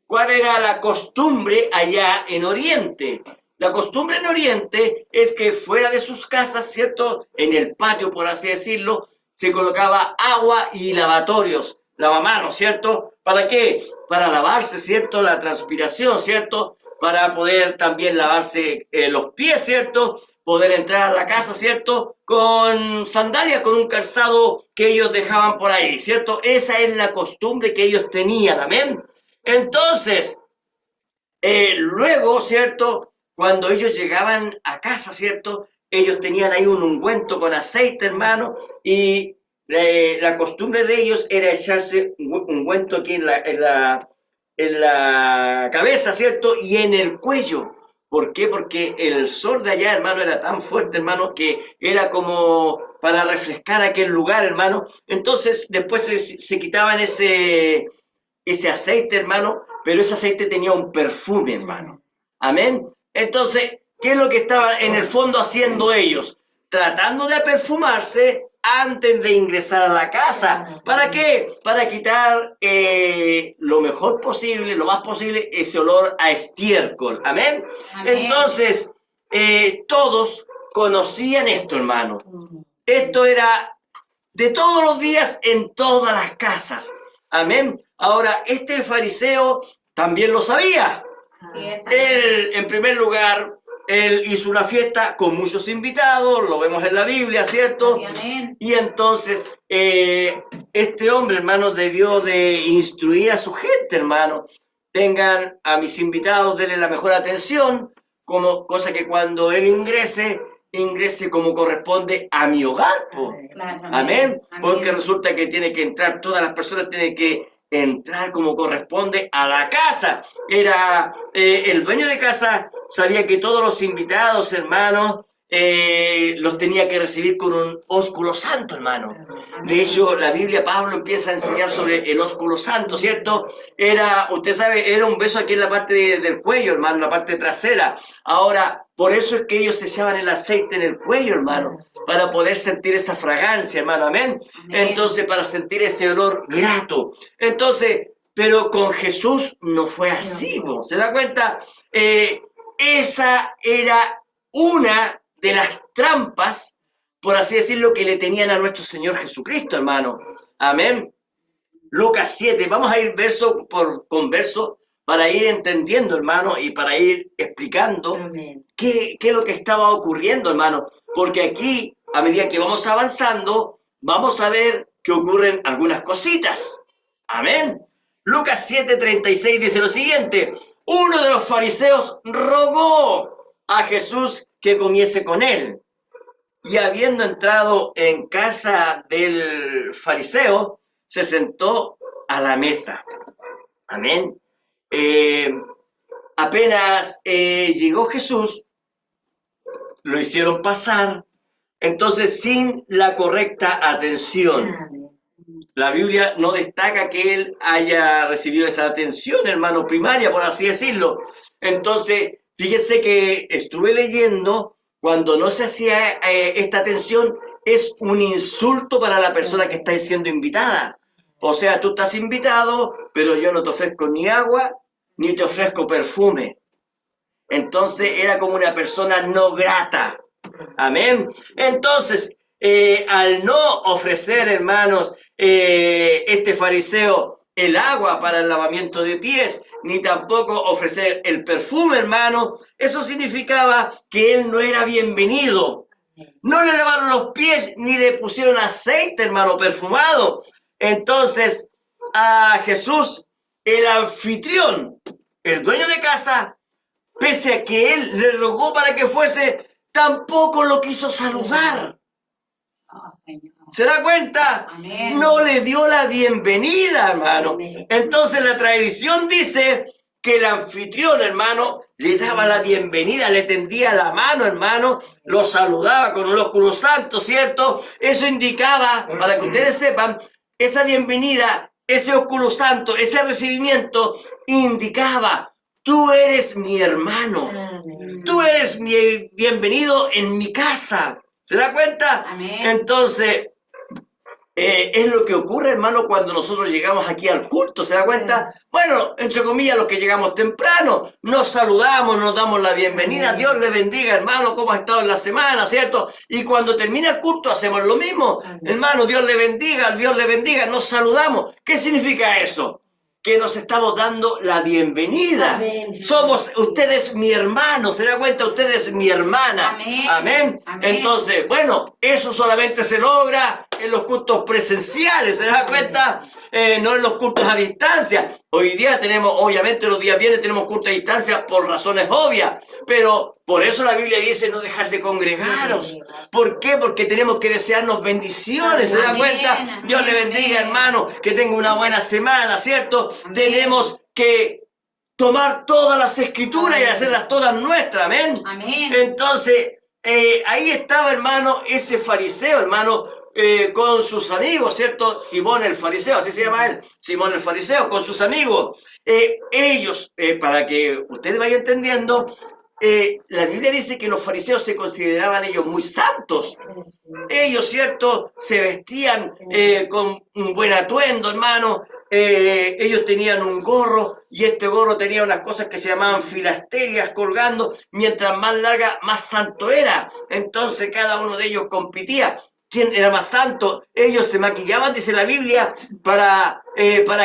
¿cuál era la costumbre allá en Oriente? La costumbre en Oriente es que fuera de sus casas, ¿cierto? En el patio, por así decirlo, se colocaba agua y lavatorios, lavamanos, ¿cierto? ¿Para qué? Para lavarse, ¿cierto? La transpiración, ¿cierto? Para poder también lavarse los pies, ¿cierto? Poder entrar a la casa, ¿cierto? Con sandalias, con un calzado que ellos dejaban por ahí, ¿cierto? Esa es la costumbre que ellos tenían, amén. Entonces, luego, ¿cierto? Cuando ellos llegaban a casa, ¿cierto? Ellos tenían ahí un ungüento con aceite, hermano, y la costumbre de ellos era echarse un ungüento aquí en la cabeza, ¿cierto? Y en el cuello. ¿Por qué? Porque el sol de allá, hermano, era tan fuerte, hermano, que era como para refrescar aquel lugar, hermano. Entonces, después se quitaban ese aceite, hermano, pero ese aceite tenía un perfume, hermano. Amén. Entonces, ¿qué es lo que estaban en el fondo haciendo ellos? Tratando de perfumarse antes de ingresar a la casa. ¿Para qué? Para quitar lo mejor posible, lo más posible, ese olor a estiércol. Amén. Amén. Entonces, todos conocían esto, hermano. Esto era de todos los días en todas las casas. Amén. Ahora, este fariseo también lo sabía. Así es, Él, en primer lugar, él hizo una fiesta con muchos invitados, lo vemos en la Biblia, ¿cierto? Sí, amén. Y entonces, este hombre, hermano, debió de instruir a su gente, hermano. Tengan a mis invitados, denle la mejor atención, cosa que cuando él ingrese como corresponde a mi hogar, po. Claro, Amén. amén. Porque resulta que tiene que entrar, todas las personas tienen que entrar como corresponde a la casa. Era el dueño de casa, sabía que todos los invitados, hermanos, los tenía que recibir con un ósculo santo, hermano. De hecho, la Biblia, Pablo empieza a enseñar sobre el ósculo santo, ¿cierto? Usted sabe, era un beso aquí en la parte del cuello, hermano, en la parte trasera. Ahora, por eso es que ellos se echaban el aceite en el cuello, hermano, para poder sentir esa fragancia, hermano, amén. Amén. Entonces, para sentir ese olor grato. Entonces, Pero con Jesús no fue así, ¿no? ¿Se da cuenta? Esa era una de las trampas, por así decirlo, que le tenían a nuestro Señor Jesucristo, hermano. Amén. Lucas 7, vamos a ir con verso para ir entendiendo, hermano, y para ir explicando qué es lo que estaba ocurriendo, hermano. Porque aquí, a medida que vamos avanzando, vamos a ver que ocurren algunas cositas. Amén. Lucas 7:36 dice lo siguiente: uno de los fariseos rogó a Jesús que comiese con él. Y habiendo entrado en casa del fariseo, se sentó a la mesa. Amén. Apenas llegó Jesús, lo hicieron pasar, entonces sin la correcta atención. La Biblia no destaca que él haya recibido esa atención, hermano, primaria, por así decirlo. Entonces, fíjese que estuve leyendo, cuando no se hacía esta atención, es un insulto para la persona que está siendo invitada. O sea, tú estás invitado, pero yo no te ofrezco ni agua, ni te ofrezco perfume. Entonces era como una persona no grata. Amén. Entonces, al no ofrecer, hermanos, este fariseo el agua para el lavamiento de pies, ni tampoco ofrecer el perfume, hermano, eso significaba que él no era bienvenido. No le lavaron los pies ni le pusieron aceite, hermano, perfumado. Entonces, a Jesús, el anfitrión, el dueño de casa, pese a que él le rogó para que fuese, tampoco lo quiso saludar. Oh, Señor. ¿Se da cuenta? Amén. No le dio la bienvenida, hermano. Entonces la tradición dice que el anfitrión, hermano, le daba la bienvenida, le tendía la mano, hermano, lo saludaba con un ósculo santo, ¿cierto? Eso indicaba, para que ustedes sepan, esa bienvenida, ese ósculo santo, ese recibimiento, indicaba: tú eres mi hermano, tú eres mi bienvenido en mi casa. ¿Se da cuenta? Amén. Entonces, es lo que ocurre, hermano, cuando nosotros llegamos aquí al culto. ¿Se da cuenta? Bueno, entre comillas, los que llegamos temprano, nos saludamos, nos damos la bienvenida. Dios le bendiga, hermano, cómo ha estado en la semana, ¿cierto? Y cuando termina el culto hacemos lo mismo. Hermano, Dios le bendiga, nos saludamos. ¿Qué significa eso? Que nos estamos dando la bienvenida. Amén. Somos, usted es mi hermano, ¿se da cuenta? Usted es mi hermana. Amén. Amén. Amén. Entonces, bueno, eso solamente se logra en los cultos presenciales, ¿se da cuenta? No en los cultos a distancia. Hoy día tenemos, obviamente los días viernes tenemos cultos a distancia por razones obvias, pero por eso la Biblia dice no dejar de congregaros. ¿Por qué? Porque tenemos que desearnos bendiciones, ¿se da Amén, cuenta? amén, Dios le bendiga, amén. hermano, que tenga una buena semana, ¿cierto? Amén. Tenemos que tomar todas las escrituras y hacerlas todas nuestras, amén. Amén. Entonces, ahí estaba, hermano, ese fariseo, hermano, con sus amigos, ¿cierto? Simón el fariseo, así se llama él, Simón el fariseo, con sus amigos. Ellos, para que ustedes vayan entendiendo, la Biblia dice que los fariseos se consideraban ellos muy santos. Ellos, ¿cierto? Se vestían con un buen atuendo, hermano. Ellos tenían un gorro y este gorro tenía unas cosas que se llamaban filastelias colgando. Mientras más larga, más santo era. Entonces cada uno de ellos competía. ¿Quién era más santo? Ellos se maquillaban, dice la Biblia, para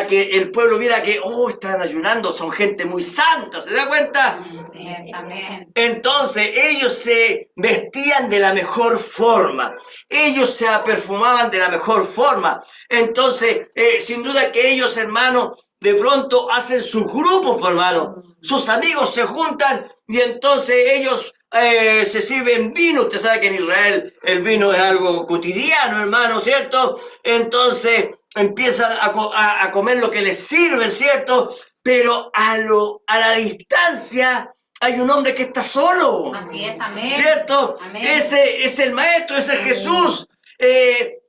que el pueblo viera que, oh, están ayunando, son gente muy santa, ¿se da cuenta? Así es, amén. Entonces ellos se vestían de la mejor forma, ellos se perfumaban de la mejor forma. Entonces, sin duda que ellos, hermanos, de pronto hacen sus grupos, hermano, sus amigos se juntan y entonces ellos se sirven vino. Usted sabe que en Israel el vino es algo cotidiano, hermano, ¿cierto? Entonces empiezan a comer lo que les sirve, ¿cierto? Pero a la distancia hay un hombre que está solo. Así es, amén. ¿Cierto? Amén. Ese es el Maestro, ese es Jesús.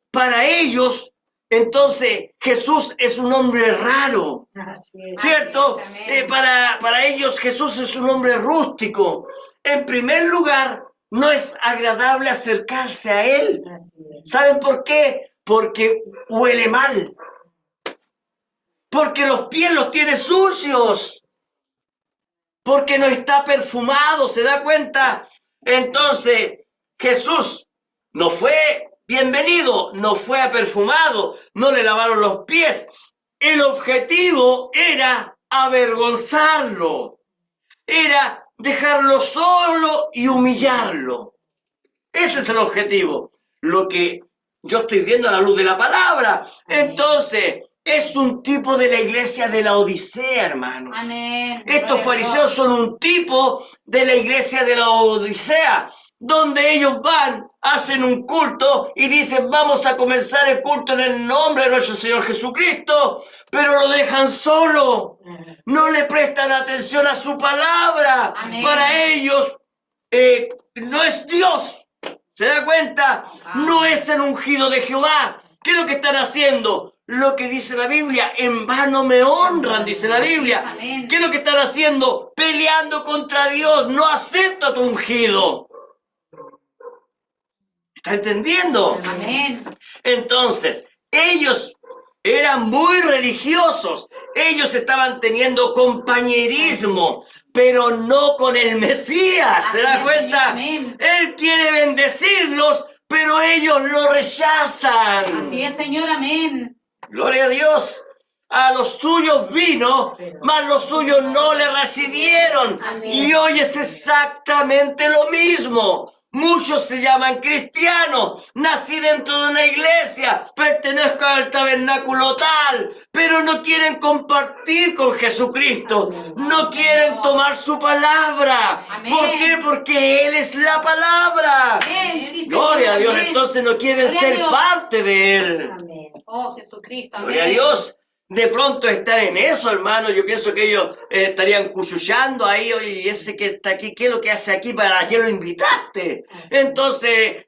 Para ellos, entonces, Jesús es un hombre raro. ¿Cierto? Así es, amén. Para ellos Jesús es un hombre rústico. En primer lugar, no es agradable acercarse a él. ¿Saben por qué? Porque huele mal. porque los pies los tiene sucios, porque no está perfumado, ¿se da cuenta? Entonces, Jesús no fue bienvenido, no fue perfumado, no le lavaron los pies. El objetivo era avergonzarlo, era dejarlo solo y humillarlo. Ese es el objetivo, lo que yo estoy viendo a la luz de la palabra. Entonces, es un tipo de la iglesia de la Odisea, hermanos. Amén. Estos fariseos son un tipo de la iglesia de la Odisea, donde ellos van, hacen un culto y dicen, vamos a comenzar el culto en el nombre de nuestro Señor Jesucristo, pero lo dejan solo, no le prestan atención a su palabra. Amén. Para ellos no es Dios. ¿Se da cuenta? No es el ungido de Jehová. ¿Qué es lo que están haciendo? Lo que dice la Biblia, en vano me honran, dice la Biblia. Amén. ¿Qué es lo que están haciendo? Peleando contra Dios. No acepta tu ungido. ¿Está entendiendo? Amén. Entonces, ellos eran muy religiosos. Ellos estaban teniendo compañerismo, pero no con el Mesías. ¿Se da Así es, cuenta? amén. Él quiere bendecirlos, pero ellos lo rechazan. Así es, Señor. Amén. Gloria a Dios. A los suyos vino, mas los suyos no le recibieron. Así es. Y hoy es exactamente lo mismo. Muchos se llaman cristianos, nací dentro de una iglesia, pertenezco al tabernáculo tal, pero no quieren compartir con Jesucristo, no quieren tomar su palabra. Amén. ¿Por qué? Porque Él es la palabra. Amén. Sí, Señor. Gloria a Dios, Amén. entonces no quieren Gloria a ser Dios. parte de Él. Amén. Oh, Jesucristo. Amén. Gloria a Dios. De pronto estar en eso, hermano, yo pienso que ellos estarían cuchuchando ahí, oye, ¿y ese que está aquí, qué es lo que hace aquí? ¿Para qué lo invitaste? Entonces,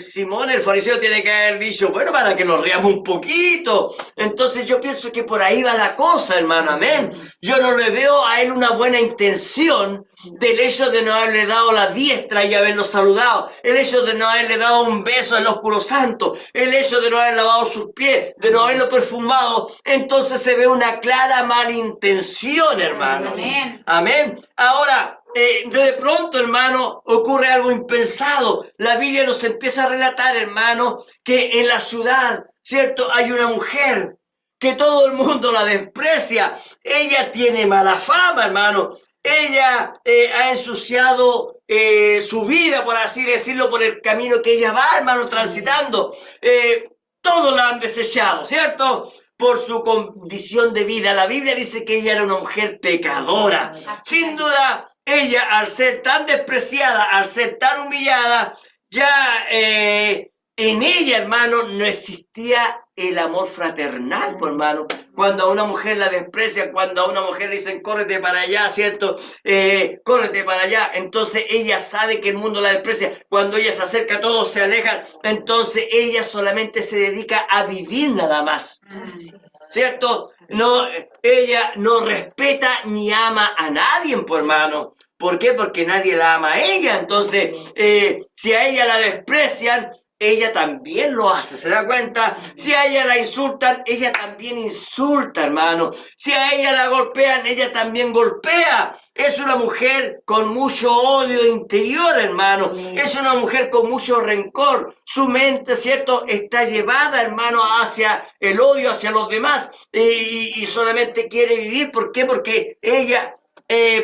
Simón, el fariseo, tiene que haber dicho, bueno, para que nos riamos un poquito. Entonces yo pienso que por ahí va la cosa, hermano, amén. Yo no le veo a él una buena intención del hecho de no haberle dado la diestra y haberlo saludado, el hecho de no haberle dado un beso al ósculo santo, el hecho de no haber lavado sus pies, de no haberlo perfumado. Entonces se ve una clara malintención, hermano. Amén. Amén. Ahora, de pronto, hermano, ocurre algo impensado. La Biblia nos empieza a relatar, hermano, que en la ciudad, ¿cierto? Hay una mujer que todo el mundo la desprecia. Ella tiene mala fama, hermano. Ella ha ensuciado su vida, por así decirlo, por el camino que ella va, hermano, transitando. Todos la han desechado, ¿cierto? Por su condición de vida. La Biblia dice que ella era una mujer pecadora. Sin duda, ella, al ser tan despreciada, al ser tan humillada, ya en ella, hermano, no existía el amor fraternal, pues, hermano. Cuando a una mujer la desprecian, cuando a una mujer le dicen, córrete para allá, ¿cierto? Córrete para allá. Entonces ella sabe que el mundo la desprecia. Cuando ella se acerca, todos se alejan. Entonces ella solamente se dedica a vivir nada más, ¿cierto? No, ella no respeta ni ama a nadie, pues, hermano. ¿Por qué? Porque nadie la ama a ella. Entonces, si a ella la desprecian, ella también lo hace, ¿se da cuenta? Si a ella la insultan, ella también insulta, hermano. Si a ella la golpean, ella también golpea. Es una mujer con mucho odio interior, hermano. Es una mujer con mucho rencor. Su mente, ¿cierto?, está llevada, hermano, hacia el odio, hacia los demás. Y solamente quiere vivir. ¿Por qué? Porque ella,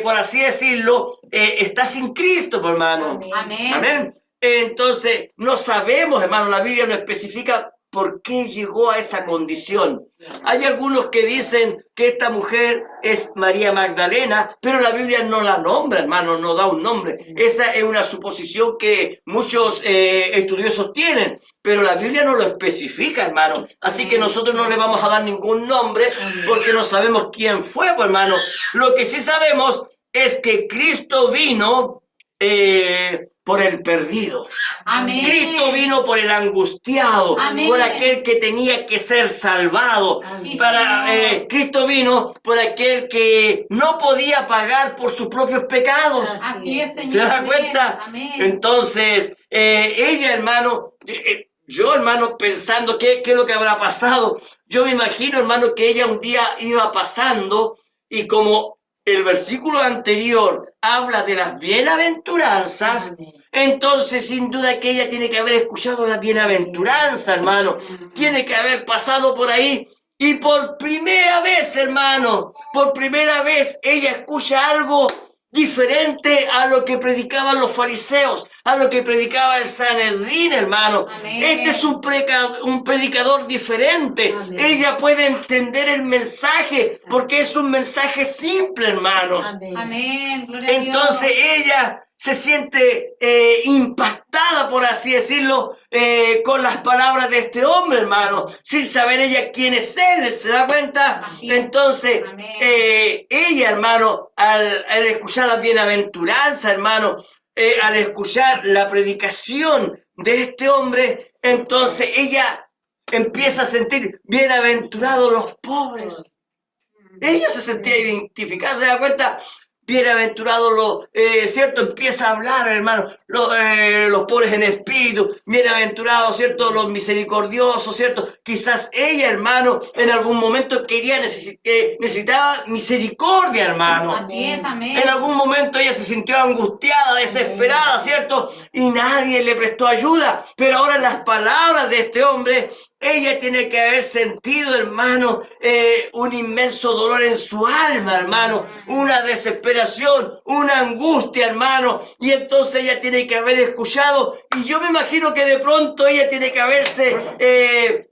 por así decirlo, está sin Cristo, hermano. Amén. Amén. Entonces, no sabemos, hermano, la Biblia no especifica por qué llegó a esa condición. Hay algunos que dicen que esta mujer es María Magdalena, pero la Biblia no la nombra, hermano, no da un nombre. Esa es una suposición que muchos estudiosos tienen, pero la Biblia no lo especifica, hermano. Así que nosotros no le vamos a dar ningún nombre porque no sabemos quién fue, pues, hermano. Lo que sí sabemos es que Cristo vino por el perdido. Amén. Cristo vino por el angustiado, Amén. por aquel que tenía que ser salvado. Amén. Cristo vino por aquel que no podía pagar por sus propios pecados. Así es, Señor. ¿Se da Amén. cuenta? Amén. Entonces, ella, hermano, yo, hermano, pensando qué es lo que habrá pasado, yo me imagino, hermano, que ella un día iba pasando y como el versículo anterior habla de las bienaventuranzas, entonces sin duda que ella tiene que haber escuchado la bienaventuranza, hermano. Tiene que haber pasado por ahí y por primera vez, hermano, por primera vez ella escucha algo diferente a lo que predicaban los fariseos, a lo que predicaba el Sanedrín, hermano. Amén. Este es un predicador diferente. Amén. Ella puede entender el mensaje porque es un mensaje simple, hermanos. Amén. Amén. Gloria a Dios. Entonces ella se siente impactada, por así decirlo, con las palabras de este hombre, hermano, sin saber ella quién es él, ¿se da cuenta? Así es. Entonces, Amén. ella, hermano, al escuchar la bienaventuranza, hermano, al escuchar la predicación de este hombre, entonces ella empieza a sentir bienaventurados los pobres. Ella se sentía identificada, ¿se da cuenta? Bienaventurados los, ¿cierto? Empieza a hablar, hermano, los pobres en espíritu, bienaventurados, ¿cierto? Los misericordiosos, ¿cierto? Quizás ella, hermano, en algún momento necesitaba misericordia, hermano. Así es, amén. En algún momento ella se sintió angustiada, desesperada, ¿cierto? Y nadie le prestó ayuda. Pero ahora en las palabras de este hombre, ella tiene que haber sentido, hermano, un inmenso dolor en su alma, hermano, una desesperación, una angustia, hermano, y entonces ella tiene que haber escuchado, y yo me imagino que de pronto ella tiene que haberse,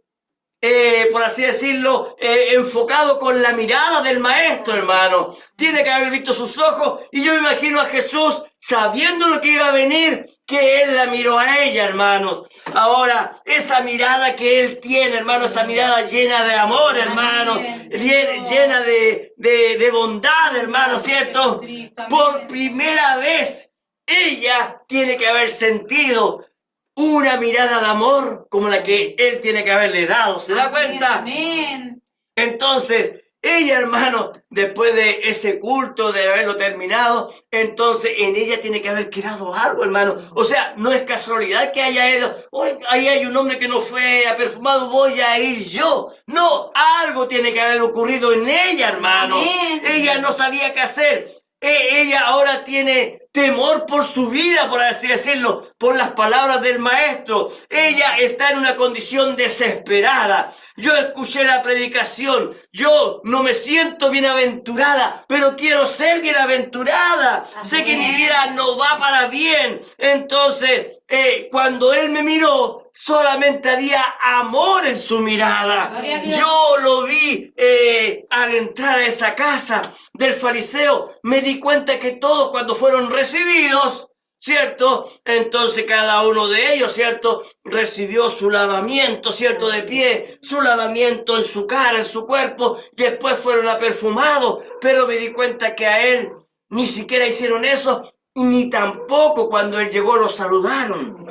por así decirlo, enfocado con la mirada del maestro, hermano. Tiene que haber visto sus ojos, y yo me imagino a Jesús, sabiendo lo que iba a venir, que él la miró a ella, hermanos. Ahora, esa mirada que él tiene, hermano, esa mirada llena de amor, hermano, llena de bondad, hermano, ¿cierto? Por primera vez, ella tiene que haber sentido una mirada de amor como la que él tiene que haberle dado. ¿Se da Así es, cuenta? amén. Entonces, ella, hermano, después de ese culto, de haberlo terminado, entonces en ella tiene que haber quedado algo, hermano. O sea, no es casualidad que haya ido, hoy ahí hay un hombre que no fue a perfumado, voy a ir yo. No, algo tiene que haber ocurrido en ella, hermano. Amén. Ella no sabía qué hacer. Ella ahora tiene temor por su vida, por así decirlo, por las palabras del maestro. Ella está en una condición desesperada. Yo escuché la predicación, yo no me siento bienaventurada, pero quiero ser bienaventurada. Amén. Sé que mi vida no va para bien. Entonces, cuando él me miró, solamente había amor en su mirada. Gloria a Dios. Yo lo vi al entrar a esa casa del fariseo, me di cuenta que todos cuando fueron recibidos, ¿cierto? Entonces cada uno de ellos, ¿cierto? Recibió su lavamiento, ¿cierto? De pie, su lavamiento en su cara, en su cuerpo, y después fueron a perfumados, pero me di cuenta que a él ni siquiera hicieron eso, ni tampoco cuando él llegó lo saludaron.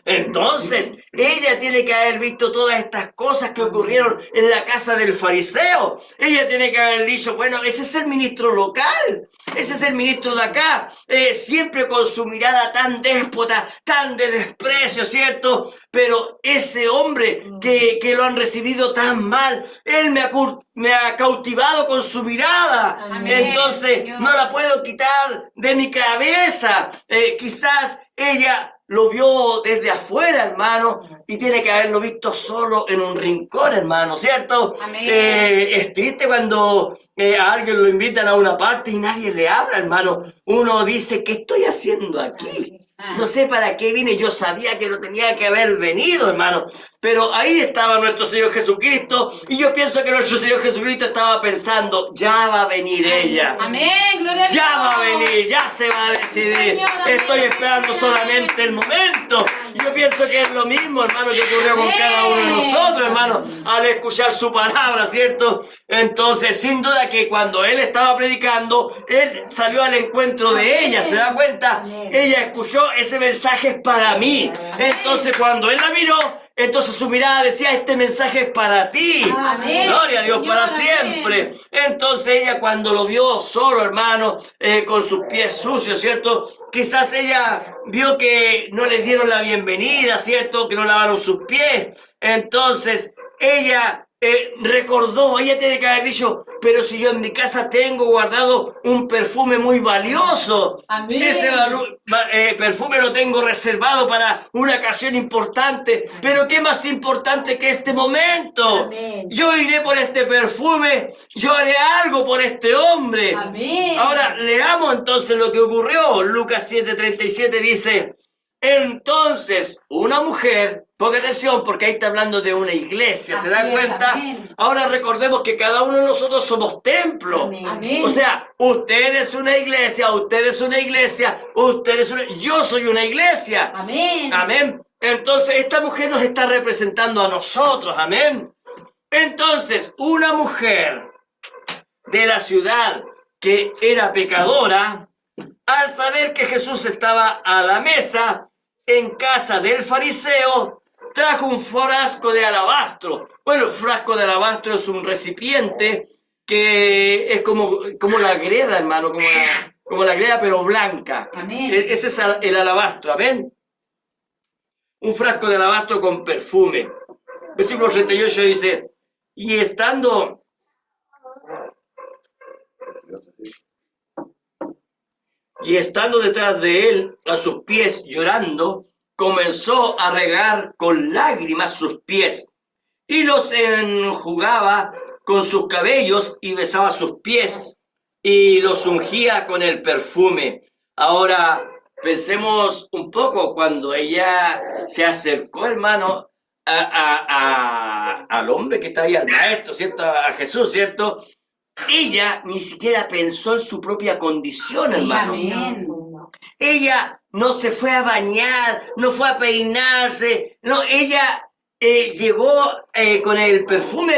Entonces, ella tiene que haber visto todas estas cosas que ocurrieron en la casa del fariseo. Ella tiene que haber dicho, bueno, ese es el ministro local, ese es el ministro de acá, siempre con su mirada tan déspota, tan de desprecio, ¿cierto? Pero ese hombre que lo han recibido tan mal, él me ha cautivado con su mirada. Amén, Entonces, Señor. no la puedo quitar de mi cabeza. Quizás ella lo vio desde afuera, hermano, y tiene que haberlo visto solo en un rincón, hermano, ¿cierto? Amén. Es triste cuando a alguien lo invitan a una parte y nadie le habla, hermano. Uno dice, ¿qué estoy haciendo aquí? No sé para qué vine, yo sabía que no tenía que haber venido, hermano. Pero ahí estaba nuestro Señor Jesucristo, y yo pienso que nuestro Señor Jesucristo estaba pensando, ya va a venir ella. Amén, gloria a Dios. Ya va a venir, ya se va a decidir. Señor, amén. Estoy esperando solamente el momento. Yo pienso que es lo mismo, hermano, que ocurrió con cada uno de nosotros, hermano, al escuchar su palabra, ¿cierto? Entonces, sin duda que cuando él estaba predicando, él salió al encuentro de ella, ¿se da cuenta? Ella escuchó, ese mensaje es para mí. Entonces, cuando él la miró, entonces su mirada decía, este mensaje es para ti. Amén. Gloria a Dios, Señor, para amén. siempre. Entonces ella cuando lo vio solo, hermano, con sus pies sucios, ¿cierto? Quizás ella vio que no les dieron la bienvenida, ¿cierto? Que no lavaron sus pies. Entonces ella recordó, ella tiene que haber dicho, pero si yo en mi casa tengo guardado un perfume muy valioso, Amén. ese perfume lo tengo reservado para una ocasión importante, pero ¿qué más importante que este momento? Amén. Yo iré por este perfume, yo haré algo por este hombre. Amén. Ahora leamos entonces lo que ocurrió. Lucas 7:37 dice, entonces una mujer, ponga atención porque ahí está hablando de una iglesia, ¿se dan Así es, cuenta? amén. Ahora recordemos que cada uno de nosotros somos templo. Amén. Amén. O sea, usted es una iglesia, usted es una iglesia, usted es una... Yo soy una iglesia. Amén. Amén. Entonces esta mujer nos está representando a nosotros. Amén. Entonces, una mujer de la ciudad que era pecadora, al saber que Jesús estaba a la mesa en casa del fariseo, trajo un frasco de alabastro. Bueno, el frasco de alabastro es un recipiente que es como la greda, hermano, como la greda, pero blanca. Amén. Ese es el alabastro, amén. Un frasco de alabastro con perfume. Versículo 38 dice, y estando detrás de él, a sus pies llorando, comenzó a regar con lágrimas sus pies y los enjugaba con sus cabellos y besaba sus pies y los ungía con el perfume. Ahora pensemos un poco cuando ella se acercó, hermano, al hombre que estaba ahí, al maestro, ¿cierto? A Jesús, ¿cierto? Ella ni siquiera pensó en su propia condición, Sí, hermano. amén. Ella no se fue a bañar, no fue a peinarse, no, ella llegó con el perfume,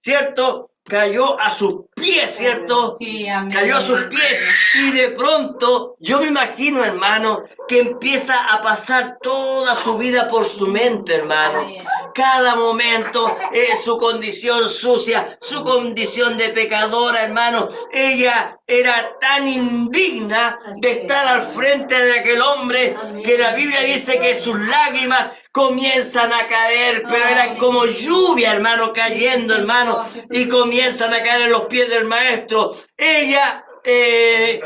¿cierto? Cayó a sus pies, ¿cierto? Sí, amén. Cayó a sus pies y de pronto yo me imagino, hermano, que empieza a pasar toda su vida por su mente, hermano. Amén. Cada momento su condición sucia, su condición de pecadora, hermano. Ella era tan indigna de estar al frente de aquel hombre que la Biblia dice que sus lágrimas comienzan a caer, pero eran como lluvia, hermano, cayendo, hermano, y comienzan a caer en los pies del maestro. Ella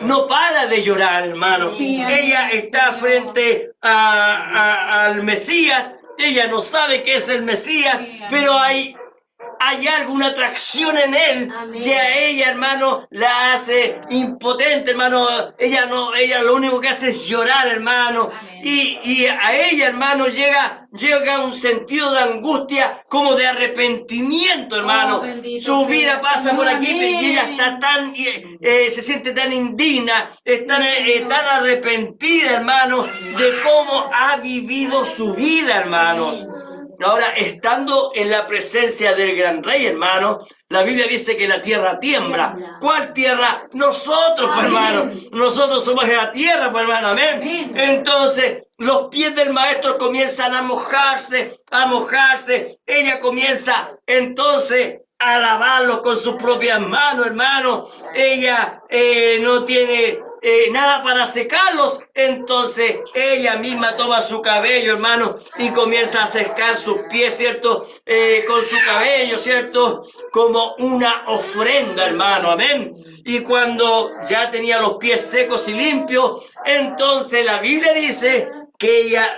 no para de llorar, hermano. Sí, Ella está frente al Mesías. Ella no sabe qué es el Mesías, Sí, pero hay alguna atracción en él que a ella, hermano, la hace impotente, hermano. Ella lo único que hace es llorar, hermano. Amén. Y a ella, hermano, llega un sentido de angustia, como de arrepentimiento, hermano. Bendito Su sea vida el pasa Señor, por aquí amén. y ella está se siente tan indigna, tan arrepentida, hermano, de cómo ha vivido su vida, hermanos. Ahora, estando en la presencia del gran rey, hermano, la Biblia dice que la tierra tiembla. ¿Cuál tierra? Nosotros, pues, hermano. Nosotros somos la tierra, pues, hermano. Amén. Amén. Entonces, los pies del maestro comienzan a mojarse, a mojarse. Ella comienza entonces a lavarlos con sus propias manos, hermano. Ella no tiene nada para secarlos, entonces ella misma toma su cabello, hermano, y comienza a secar sus pies, ¿cierto? Con su cabello, ¿cierto? Como una ofrenda, hermano, amén. Y cuando ya tenía los pies secos y limpios, entonces la Biblia dice que ella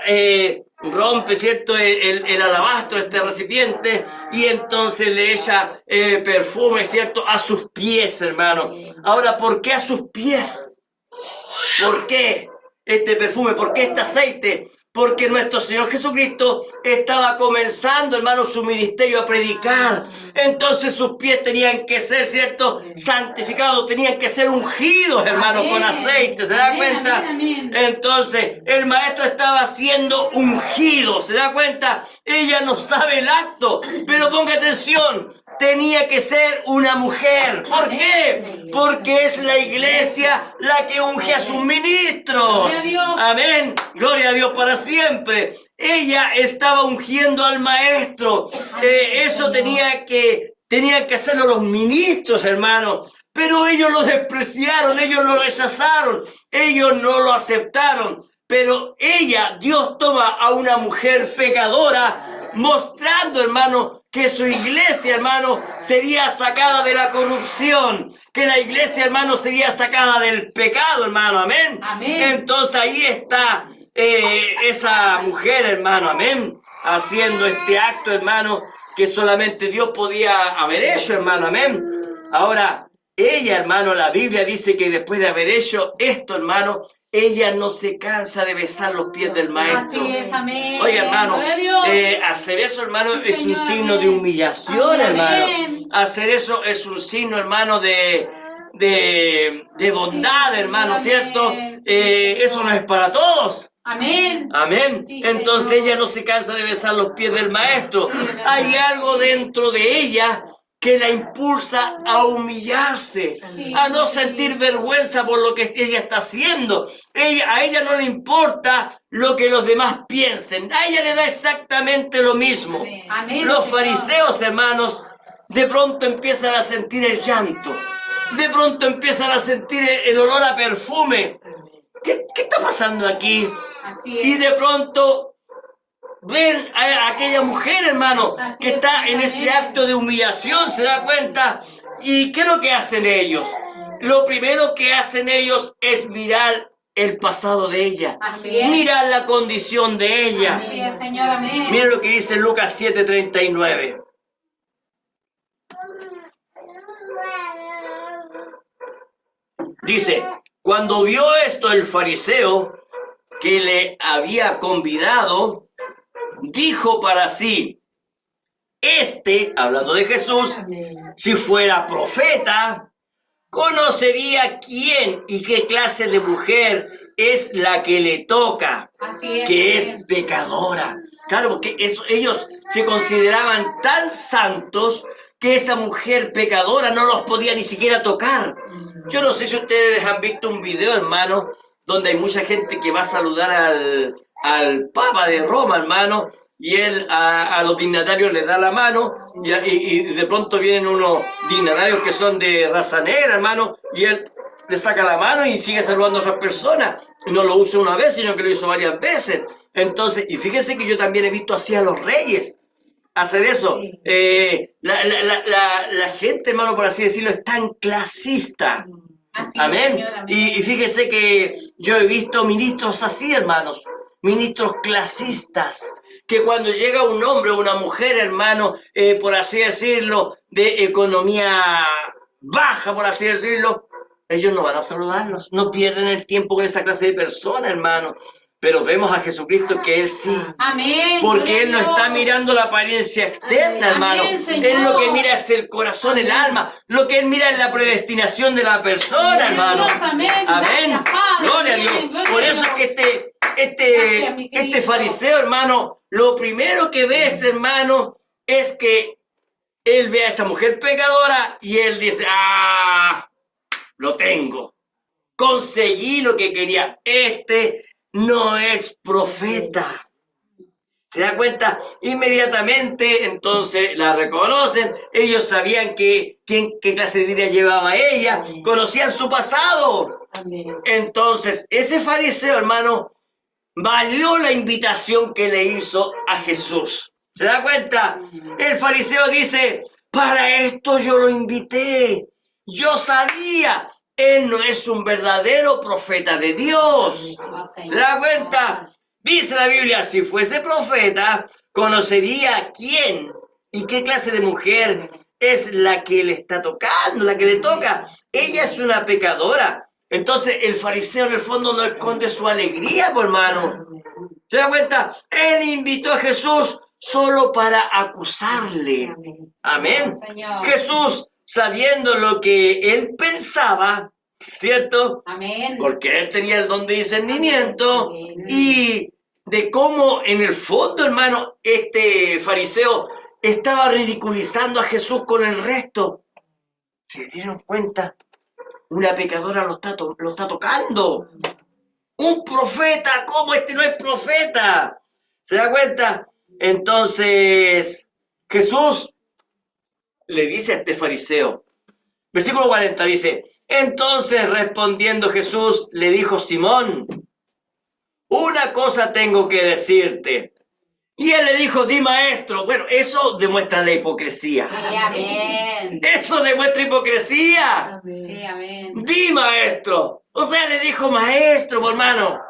rompe, ¿cierto? El alabastro, este recipiente, y entonces le echa perfume, ¿cierto? A sus pies, hermano. Ahora, ¿por qué a sus pies? ¿Por qué este perfume? ¿Por qué este aceite? Porque nuestro Señor Jesucristo estaba comenzando, hermano, su ministerio a predicar. Entonces sus pies tenían que ser, ¿cierto?, santificados, tenían que ser ungidos, hermano, Amén. con aceite. ¿Se da Amén, cuenta? amén, amén. Entonces el maestro estaba siendo ungido. ¿Se da cuenta? Ella no sabe el acto, pero ponga atención. Tenía que ser una mujer. ¿Por qué? Porque es la iglesia la que unge a sus ministros. Gloria a Dios. Amén. Gloria a Dios para siempre. Ella estaba ungiendo al maestro. Eso tenían que hacerlo los ministros, hermano. Pero ellos lo despreciaron, ellos lo rechazaron, ellos no lo aceptaron. Pero ella, Dios toma a una mujer pecadora, mostrando, hermano, que su iglesia, hermano, sería sacada de la corrupción, que la iglesia, hermano, sería sacada del pecado, hermano, amén. Amén. Entonces ahí está esa mujer, hermano, amén, haciendo este acto, hermano, que solamente Dios podía haber hecho, hermano, amén. Ahora, ella, hermano, la Biblia dice que después de haber hecho esto, hermano, ella no se cansa de besar los pies del maestro. Así es, amén. Oye, hermano, Gloria a Dios. hacer eso, hermano, Sí, es un Señor, signo amén. de humillación, Amén. hermano. Hacer eso es un signo, hermano, de bondad, Sí, hermano, Señor, ¿cierto? amén. Sí, Eso no es para todos. Amén. Amén. Sí, Entonces Señor. ella no se cansa de besar los pies del maestro. Sí, de verdad. Hay algo dentro de ella que la impulsa a humillarse, Sí, a no sí. sentir vergüenza por lo que ella está haciendo. A ella no le importa lo que los demás piensen. A ella le da exactamente lo mismo. Amén. Amén, Los Señor. fariseos, hermanos, de pronto empiezan a sentir el llanto. De pronto empiezan a sentir el olor a perfume. ¿Qué está pasando aquí? Así es. Y de pronto ven a aquella mujer, hermano, Así que es, está en amén. ese acto de humillación, se da cuenta. ¿Y qué es lo que hacen ellos? Lo primero que hacen ellos es mirar el pasado de ella, Así es. mirar la condición de ella. Así es, Señor, amén. Miren lo que dice Lucas 7:39. Dice, cuando vio esto el fariseo que le había convidado, dijo para sí, hablando de Jesús, si fuera profeta, conocería quién y qué clase de mujer es la que le toca, Así es. que amén. es pecadora. Claro, porque ellos se consideraban tan santos que esa mujer pecadora no los podía ni siquiera tocar. Yo no sé si ustedes han visto un video, hermano, donde hay mucha gente que va a saludar al Papa de Roma, hermano, y él a los dignatarios les da la mano, y de pronto vienen unos dignatarios que son de raza negra, hermano, y él le saca la mano y sigue saludando a esas personas. Y no lo usa una vez, sino que lo hizo varias veces. Entonces, y fíjense que yo también he visto así a los reyes hacer eso. La gente, hermano, por así decirlo, es tan clasista. Así Amén. es, Señor, amén. Y fíjese que yo he visto ministros así, hermanos, ministros clasistas, que cuando llega un hombre o una mujer, hermano, por así decirlo, de economía baja, por así decirlo, ellos no van a saludarlos, no pierden el tiempo con esa clase de personas, hermano. Pero vemos a Jesucristo que Él sí. Amén. Porque Él no gloria a está Dios. mirando la apariencia externa, Amén, hermano. Señor. Él lo que mira es el corazón, el alma. Lo que Él mira es la predestinación de la persona, hermano. Dios, amén. Amén. Gracias, Padre. Gloria a Dios. Amén, gloria Por a eso es Dios. que Gracias, mi querido. este fariseo, hermano, lo primero que ves, hermano, es que él ve a esa mujer pecadora y él dice, lo tengo. Conseguí lo que quería. No es profeta. ¿Se da cuenta? Inmediatamente, entonces, la reconocen. Ellos sabían qué clase de vida llevaba ella. Conocían su pasado. Entonces, ese fariseo, hermano, valió la invitación que le hizo a Jesús. ¿Se da cuenta? El fariseo dice, para esto yo lo invité. Yo sabía, él no es un verdadero profeta de Dios. ¿Se da cuenta? Dice la Biblia, si fuese profeta, conocería quién y qué clase de mujer es la que le está tocando, la que le toca. Ella es una pecadora. Entonces el fariseo en el fondo no esconde su alegría, por hermano. ¿Se da cuenta? Él invitó a Jesús solo para acusarle. Amén. Señor. Jesús, sabiendo lo que él pensaba, ¿cierto? Amén. Porque él tenía el don de discernimiento y de cómo en el fondo, hermano, este fariseo estaba ridiculizando a Jesús con el resto. ¿Se dieron cuenta? Una pecadora lo está tocando. Un profeta, ¿cómo no es profeta? ¿Se da cuenta? Entonces, Jesús le dice a este fariseo, versículo 40 dice, entonces respondiendo Jesús le dijo Simón, una cosa tengo que decirte. Y él le dijo, di maestro. Bueno, eso demuestra la hipocresía. Sí, amén. Eso demuestra hipocresía. Sí, amén. Di maestro. O sea, le dijo maestro, pues, hermano.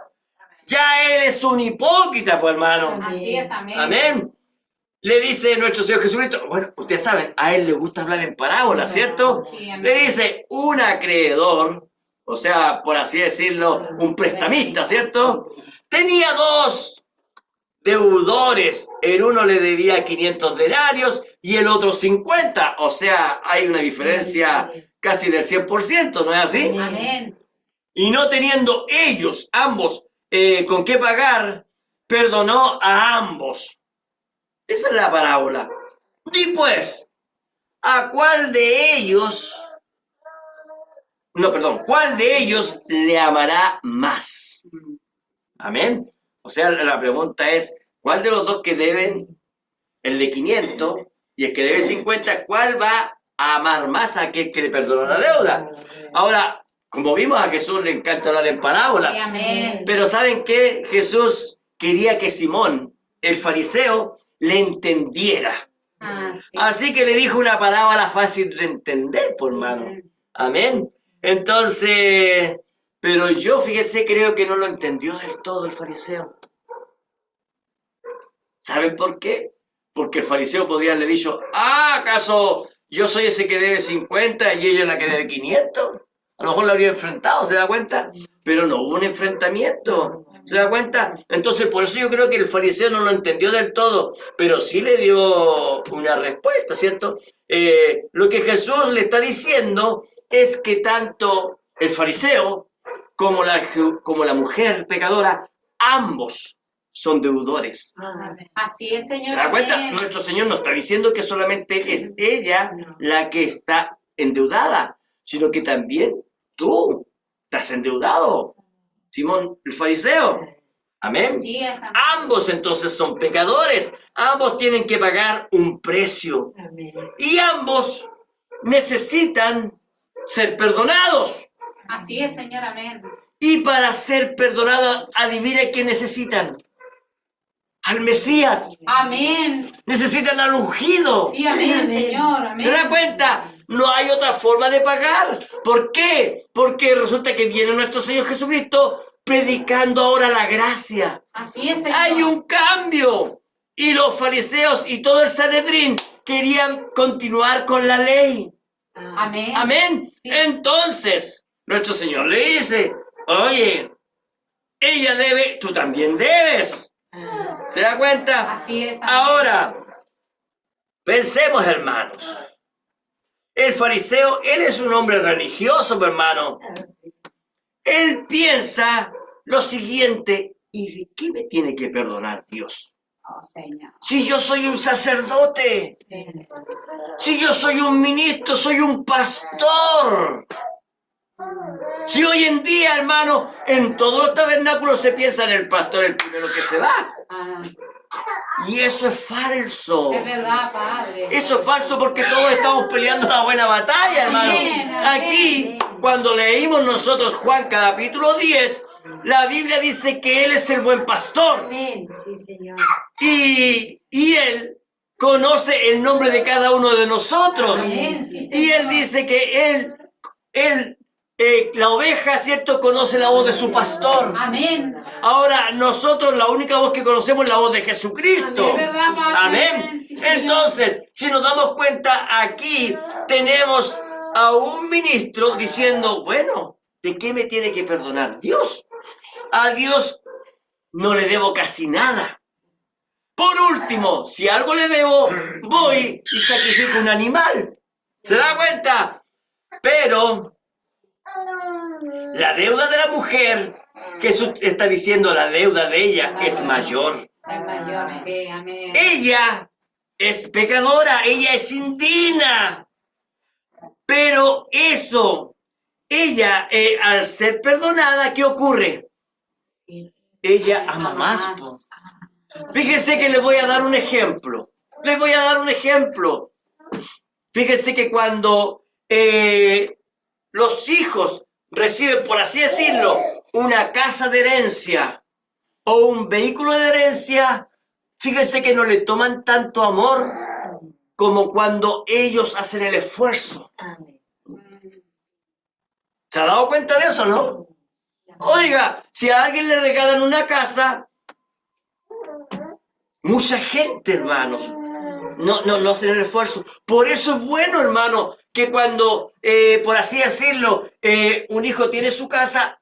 Ya él es un hipócrita, pues, hermano. Así es, amén. Amén. Le dice nuestro Señor Jesucristo, bueno, ustedes saben, a él le gusta hablar en parábolas, ¿cierto? Sí, amén. Le dice, un acreedor, o sea, por así decirlo, un prestamista, ¿cierto? Tenía dos deudores, el uno le debía 500 denarios y el otro 50, o sea, hay una diferencia casi del 100%, ¿no es así? Amén. Y no teniendo ellos, ambos, con qué pagar, perdonó a ambos. Esa es la parábola. Di pues, ¿a cuál de ellos, cuál de ellos le amará más? Amén. O sea, la pregunta es, ¿cuál de los dos que deben, el de 500 y el que debe 50, cuál va a amar más a aquel que le perdonó la deuda? Ahora, como vimos, a Jesús le encanta hablar en parábolas. Sí, amén. Pero ¿saben qué? Jesús quería que Simón, el fariseo, le entendiera. Sí. Así que le dijo una parábola fácil de entender, por hermano. Amén. Entonces, pero yo, fíjese, creo que no lo entendió del todo el fariseo. ¿Saben por qué? Porque el fariseo podría haberle dicho, ¿acaso yo soy ese que debe 50 y ella es la que debe 500? A lo mejor lo habría enfrentado, ¿se da cuenta? Pero no hubo un enfrentamiento, ¿se da cuenta? Entonces, por eso yo creo que el fariseo no lo entendió del todo, pero sí le dio una respuesta, ¿cierto? Lo que Jesús le está diciendo es que tanto el fariseo como la mujer pecadora, ambos son deudores. Así es, Señor. ¿Se da cuenta? Amén. Nuestro Señor no está diciendo que solamente es ella la que está endeudada, sino que también tú estás endeudado. Simón, el fariseo. Amén. Así es, amén. Ambos entonces son pecadores. Ambos tienen que pagar un precio. Y ambos necesitan ser perdonados. Así es, Señor. Amén. Y para ser perdonados, adivina qué necesitan. Al Mesías. Amén. Necesitan al ungido. Sí, amén, Señor. Amén. ¿Se da cuenta? No hay otra forma de pagar. ¿Por qué? Porque resulta que viene nuestro Señor Jesucristo predicando ahora la gracia. Así es, Señor. Hay un cambio. Y los fariseos y todo el Sanedrín querían continuar con la ley. Amén. Amén. Sí. Entonces, nuestro Señor le dice, oye, ella debe, tú también debes. ¿Se da cuenta? Así es. Amén. Ahora, pensemos, hermanos. El fariseo, él es un hombre religioso, hermano. Él piensa lo siguiente, ¿y de qué me tiene que perdonar Dios? Oh, Señor. Si yo soy un sacerdote, si yo soy un ministro, soy un pastor. Si hoy en día, hermano, en todos los tabernáculos se piensa en el pastor, el primero que se va. Y eso es falso. Es verdad, Padre. Eso es falso porque todos estamos peleando una buena batalla, hermano. Amén, amén. Aquí, cuando leímos nosotros Juan capítulo 10, la Biblia dice que Él es el buen pastor. Amén, sí, Señor. Y Él conoce el nombre de cada uno de nosotros. Amén, sí, Y Él Señor. dice que la oveja, ¿cierto?, conoce la voz de su pastor. Amén. Ahora, nosotros la única voz que conocemos es la voz de Jesucristo. Es verdad, Padre. Amén. Sí, Señor. Entonces, si nos damos cuenta, aquí tenemos a un ministro diciendo, bueno, ¿de qué me tiene que perdonar Dios? A Dios no le debo casi nada. Por último, si algo le debo, voy y sacrifico un animal. ¿Se da cuenta? Pero la deuda de la mujer, Jesús está diciendo, la deuda de ella es mayor. Es mayor, sí, amén. Ella es pecadora, ella es indigna. Pero eso, ella, al ser perdonada, ¿qué ocurre? Ella ama más. Po. Fíjense que les voy a dar un ejemplo. Les voy a dar un ejemplo. Fíjense que cuando los hijos reciben, por así decirlo, una casa de herencia o un vehículo de herencia, fíjense que no le toman tanto amor como cuando ellos hacen el esfuerzo. ¿Se ha dado cuenta de eso, no? Oiga, si a alguien le regalan una casa, mucha gente, hermanos, no hacen el esfuerzo. Por eso es bueno, hermano, que cuando, por así decirlo, un hijo tiene su casa,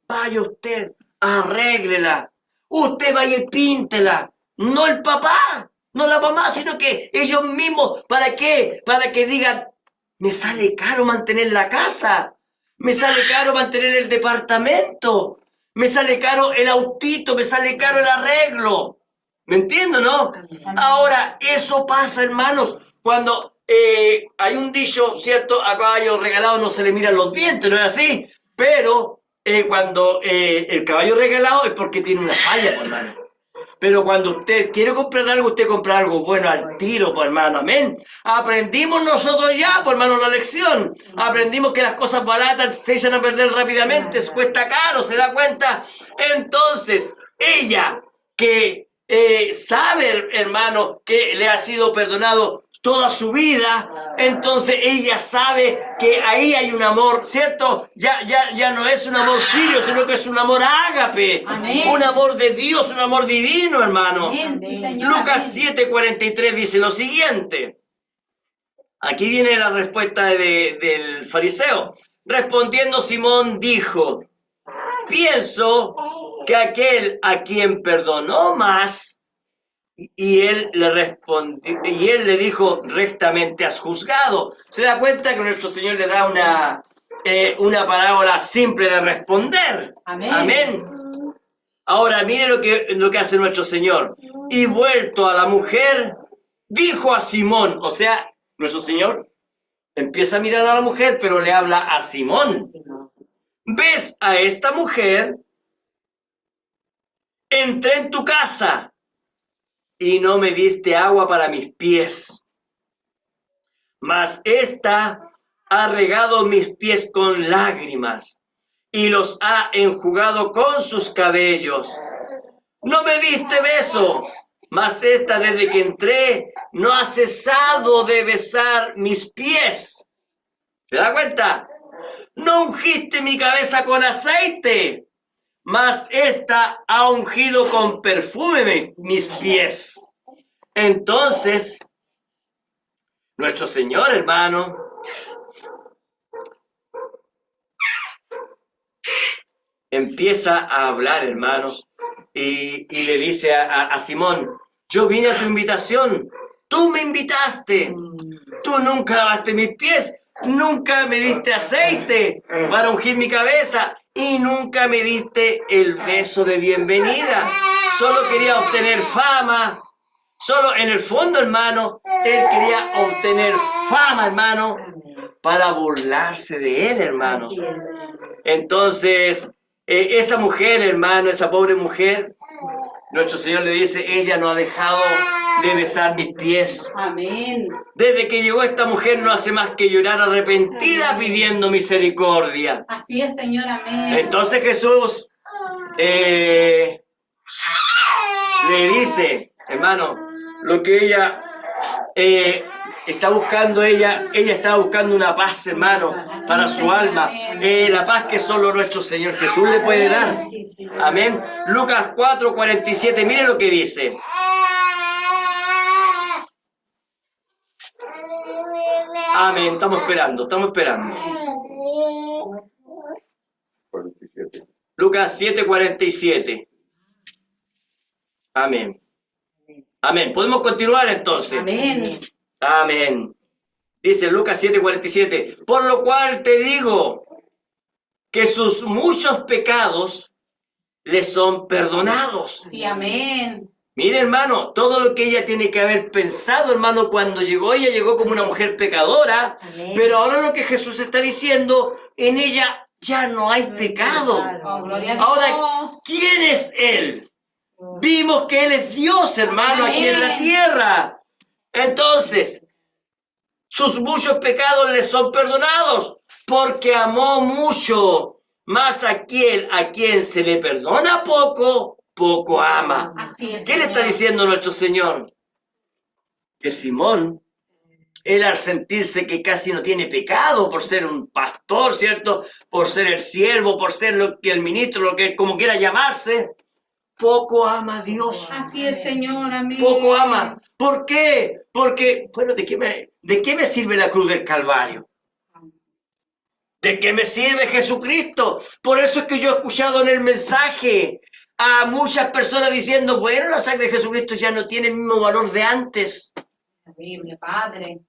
vaya usted, arréglela. Usted vaya y píntela. No el papá, no la mamá, sino que ellos mismos. ¿Para qué? Para que digan, me sale caro mantener la casa. Me sale caro mantener el departamento. Me sale caro el autito, me sale caro el arreglo. ¿Me entiendo, no? Ahora, eso pasa, hermanos, cuando hay un dicho, ¿cierto? A caballo regalado no se le miran los dientes, ¿no es así? Pero cuando el caballo regalado es porque tiene una falla, pues, hermano. Pero cuando usted quiere comprar algo, usted compra algo bueno al tiro, pues, hermano, amén. Aprendimos nosotros ya, pues, hermano, la lección. Aprendimos que las cosas baratas se echan a perder rápidamente, cuesta caro, ¿se da cuenta? Entonces, ella que sabe, hermano, que le ha sido perdonado toda su vida, entonces ella sabe que ahí hay un amor, ¿cierto? Ya no es un amor filio, sino que es un amor ágape, Amén. un amor de Dios, un amor divino, hermano. Amén, sí, Señor, Lucas amén. 7:43 dice lo siguiente. Aquí viene la respuesta del fariseo. Respondiendo Simón dijo, pienso que aquel a quien perdonó más, y él le respondió, y él le dijo, rectamente has juzgado. Se da cuenta que nuestro Señor le da una parábola simple de responder. Amén. Amén. Ahora mire lo que hace nuestro Señor. Y vuelto a la mujer, dijo a Simón, o sea, nuestro Señor empieza a mirar a la mujer, pero le habla a Simón. ¿Ves a esta mujer? Entré en tu casa y no me diste agua para mis pies, mas ésta ha regado mis pies con lágrimas y los ha enjugado con sus cabellos. No me diste beso, mas esta desde que entré no ha cesado de besar mis pies. ¿Se da cuenta? No ungiste mi cabeza con aceite, mas esta ha ungido con perfume mis pies. Entonces, nuestro Señor, hermano, empieza a hablar, hermanos, y le dice a Simón, yo vine a tu invitación, tú me invitaste, tú nunca lavaste mis pies, nunca me diste aceite para ungir mi cabeza y nunca me diste el beso de bienvenida. Solo quería obtener fama. Solo en el fondo, hermano, él quería obtener fama, hermano, para burlarse de él, hermano. Entonces, esa mujer, hermano, esa pobre mujer, nuestro Señor le dice, ella no ha dejado de besar mis pies. Amén. Desde que llegó esta mujer no hace más que llorar arrepentida pidiendo misericordia. Así es, Señor, amén. Entonces Jesús le dice, hermano, lo que ella está buscando, ella está buscando una paz, hermano, para su alma. La paz que solo nuestro Señor Jesús le puede dar. Amén. Lucas 4:47, mire lo que dice. Amén, estamos esperando. 47. Lucas 7:47. Amén. Amén. ¿Podemos continuar entonces? Amén. Amén. Dice Lucas 7:47. Por lo cual te digo que sus muchos pecados le son perdonados. Sí, amén. Mire, hermano, todo lo que ella tiene que haber pensado, hermano, cuando llegó, ella llegó como una mujer pecadora, Amén. pero ahora lo que Jesús está diciendo, en ella ya no hay pecado. Oh, gloria a Ahora, Dios. ¿quién es Él? Vimos que Él es Dios, hermano, aquí en la tierra. Entonces, sus muchos pecados le son perdonados, porque amó mucho. Más a quien se le perdona poco, poco ama. Así es, ¿Qué le está Señor. diciendo nuestro Señor? Que Simón, él al sentirse que casi no tiene pecado por ser un pastor, ¿cierto? Por ser el siervo, por ser lo que el ministro, lo que como quiera llamarse, poco ama a Dios. Así es, Señor. Amén. Poco ama. ¿Por qué? Porque, bueno, ¿de qué me sirve la cruz del Calvario? ¿De qué me sirve Jesucristo? Por eso es que yo he escuchado en el mensaje a muchas personas diciendo, bueno, la sangre de Jesucristo ya no tiene el mismo valor de antes. Terrible, Padre.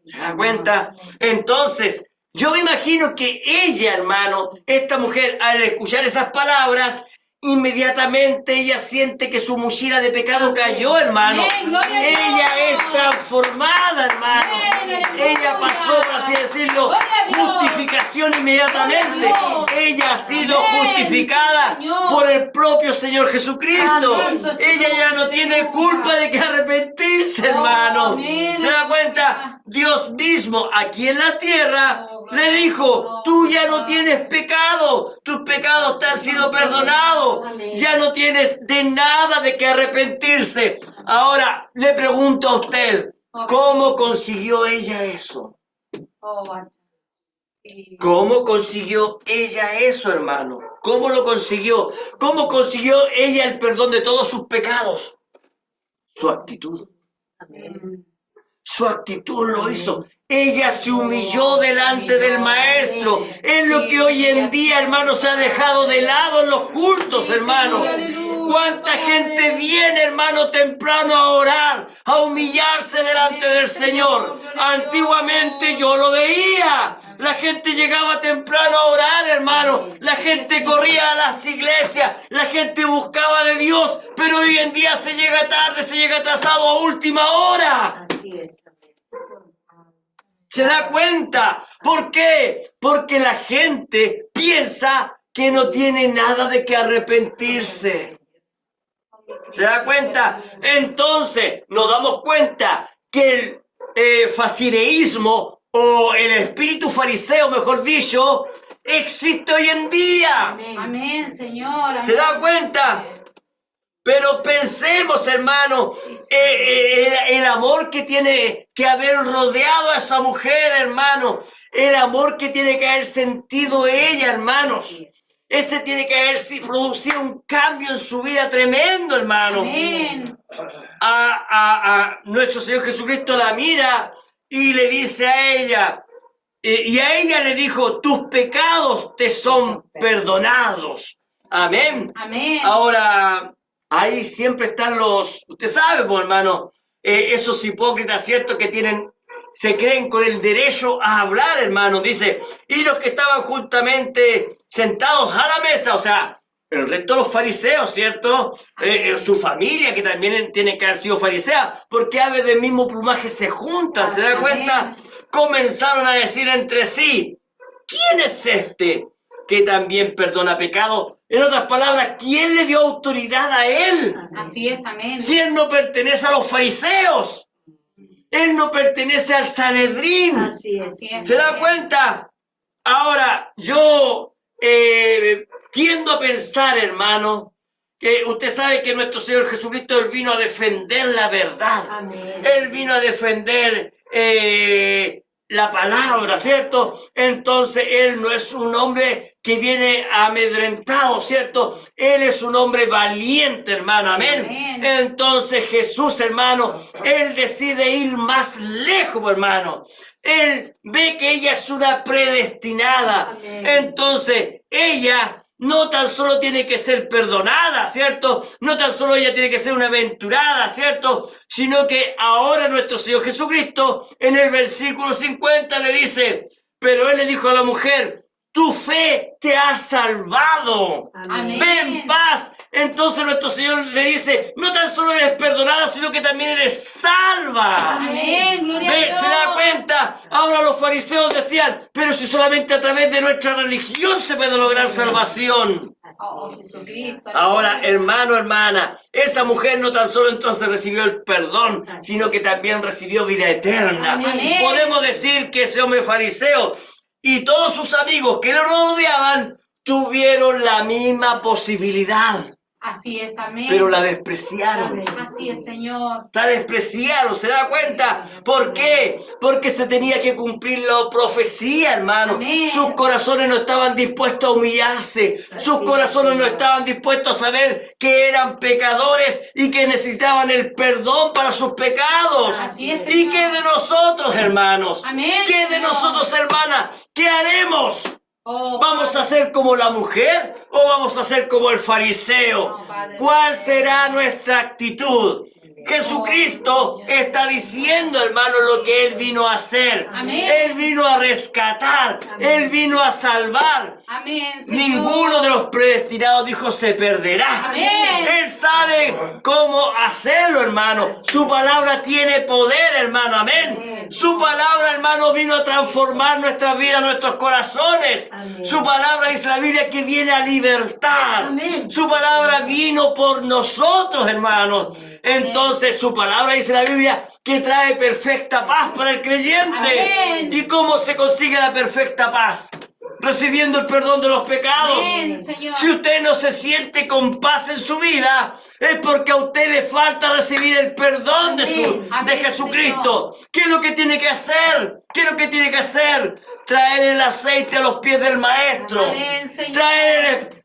¿Se da cuenta? Entonces, yo me imagino que ella, hermano, esta mujer, al escuchar esas palabras, inmediatamente ella siente que su mochila de pecado cayó, hermano. Amén, gloria a Dios. Ella es transformada, hermano. Amén, Ella aleluya. pasó, por así decirlo, Gloria a Dios. justificación inmediatamente. Gloria a Dios. Ella ha sido Amén, justificada Señor. por el propio Señor Jesucristo. Amén, Ella ya no tiene aleluya. culpa de que arrepentirse, hermano. Amén, ¿Se da cuenta? aleluya. Dios mismo aquí en la tierra Oh, le dijo, tú ya no tienes pecado, tus pecados te han sido perdonados, Amén. ya no tienes de nada de que arrepentirse. Ahora le pregunto a usted, ¿cómo consiguió ella eso? Oh, sí. ¿Cómo consiguió ella eso, hermano? ¿Cómo lo consiguió? ¿Cómo consiguió ella el perdón de todos sus pecados? Su actitud. Amén. Su actitud lo hizo. Ella se humilló delante del maestro. Es lo que hoy en día, hermano, se ha dejado de lado en los cultos, hermano. ¿Cuánta gente viene, hermano, temprano a orar, a humillarse delante del Señor? Antiguamente yo lo veía. La gente llegaba temprano a orar, hermano. La gente corría a las iglesias. La gente buscaba de Dios. Pero hoy en día se llega tarde, se llega atrasado a última hora. Así es. ¿Se da cuenta? ¿Por qué? Porque la gente piensa que no tiene nada de que arrepentirse. ¿Se da cuenta? Entonces nos damos cuenta que el fariseísmo o el espíritu fariseo, mejor dicho, existe hoy en día. Amén, Señor. ¿Se da cuenta? Pero pensemos, hermano, el amor que tiene que haber rodeado a esa mujer, hermano, el amor que tiene que haber sentido ella, hermanos. Ese tiene que haber producido un cambio en su vida tremendo, hermano. Amén. A nuestro Señor Jesucristo la mira y le dice a ella, y a ella le dijo, tus pecados te son perdonados. Amén. Amén. Ahora, ahí siempre están usted sabe, pues, hermano, esos hipócritas, ¿cierto? Que se creen con el derecho a hablar, hermano. Dice, y los que estaban juntamente sentados a la mesa, o sea, el resto de los fariseos, ¿cierto? Su familia, que también tiene que haber sido farisea, porque aves del mismo plumaje se juntan, ¿se da cuenta? Comenzaron a decir entre sí, ¿quién es este que también perdona pecado? En otras palabras, ¿quién le dio autoridad a él? Así es, amén. Si él no pertenece a los fariseos, él no pertenece al Sanedrín. Así es. ¿Se da cuenta? Ahora, yo tiendo a pensar, hermano, que usted sabe que nuestro Señor Jesucristo, Él vino a defender la verdad. Amén. Él vino a defender la palabra, ¿cierto? Entonces, Él no es un hombre que viene amedrentado, ¿cierto? Él es un hombre valiente, hermano, amén. Amén. Entonces, Jesús, hermano, Él decide ir más lejos, hermano. Él ve que ella es una predestinada. Amén. Entonces, ella no tan solo tiene que ser perdonada, ¿cierto? No tan solo ella tiene que ser una aventurada, ¿cierto? Sino que ahora nuestro Señor Jesucristo, en el versículo 50, le dice, pero Él le dijo a la mujer, tu fe te ha salvado. Amén. Ve en paz. Entonces nuestro Señor le dice, no tan solo eres perdonada, sino que también eres salva. Amén. Gloria a Dios. ¿Se da cuenta? Ahora los fariseos decían, pero si solamente a través de nuestra religión se puede lograr salvación. Oh, Jesucristo. Ahora, hermano, hermana, esa mujer no tan solo entonces recibió el perdón, sino que también recibió vida eterna. Amén. Podemos decir que ese hombre fariseo y todos sus amigos que lo rodeaban tuvieron la misma posibilidad. Así es, amén. pero la despreciaron. Así es, Señor. La despreciaron, ¿se da cuenta? ¿Por qué? Porque se tenía que cumplir la profecía, hermano. Amén. Sus corazones no estaban dispuestos a humillarse. Sus corazones no estaban dispuestos a saber que eran pecadores y que necesitaban el perdón para sus pecados. Así es, ¿Y Señor. qué de nosotros, hermanos? Amén, ¿Qué de Señor. nosotros, hermanas? ¿Qué haremos? Oh, ¿Vamos a ser como la mujer o vamos a ser como el fariseo? No, Padre. ¿Cuál será nuestra actitud? Jesucristo está diciendo, hermano, lo que Él vino a hacer. Amén. Él vino a rescatar. Él vino a salvar. Amén, Señor. Ninguno de los predestinados dijo se perderá. Amén. Él sabe cómo hacerlo, hermano. Su palabra tiene poder, hermano. Amén. Su palabra, hermano, vino a transformar nuestra vida, nuestros corazones. Amén. Su palabra, dice la Biblia, que viene a libertar. Amén. Su palabra vino por nosotros, hermanos. Entonces, su palabra, dice la Biblia, que trae perfecta paz para el creyente. Amén. ¿Y cómo se consigue la perfecta paz? Recibiendo el perdón de los pecados. Amén, Señor. Si usted no se siente con paz en su vida, es porque a usted le falta recibir el perdón de Amén. de Amén, Jesucristo. ¿Qué es lo que tiene que hacer? ¿Qué es lo que tiene que hacer? Traer el aceite a los pies del Maestro. Amén, Señor.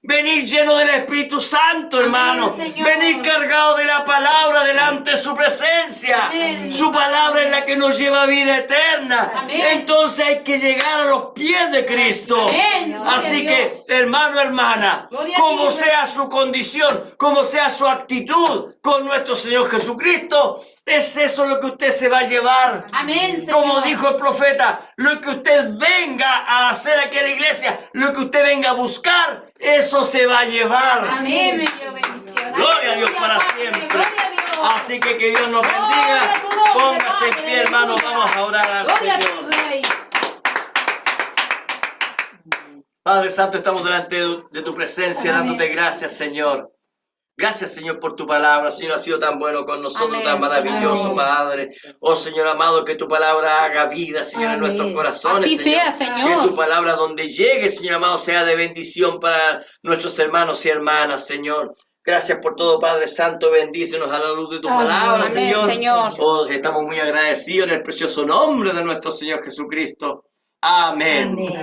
Venir lleno del Espíritu Santo, hermano. Amén, Señor. Venir cargado de la palabra delante de su presencia. Amén. Su palabra es la que nos lleva a vida eterna. Amén. Entonces hay que llegar a los pies de Cristo. Amén. Gloria Así a que, Dios. hermano, hermana, Gloria a como Dios. sea su condición, como sea su actitud con nuestro Señor Jesucristo, es eso lo que usted se va a llevar. Amén, Señor. Como dijo el profeta, lo que usted venga a hacer aquí en la iglesia, lo que usted venga a buscar, eso se va a llevar. Amén, mi Dios, bendición. Gloria a Dios Aleluya, para Padre, siempre. Gloria a Dios. Así que Dios nos Gloria bendiga. a tu nombre, Póngase en Padre, pie, hermano. aleluya. Vamos a orar al Gloria a Señor. tu Rey. Padre Santo, estamos delante de tu presencia, Amén. dándote gracias, Señor. Gracias, Señor, por tu palabra. Señor, ha sido tan bueno con nosotros, Amén, tan maravilloso, Señor. Padre. Oh, Señor amado, que tu palabra haga vida, Señor, en Amén. nuestros corazones, Así Señor. sea, Señor. Que tu palabra donde llegue, Señor amado, sea de bendición para nuestros hermanos y hermanas, Señor. Gracias por todo, Padre Santo. Bendícenos a la luz de tu Amén. palabra, Amén, Señor. Señor. Oh, estamos muy agradecidos en el precioso nombre de nuestro Señor Jesucristo. Amén. Amén.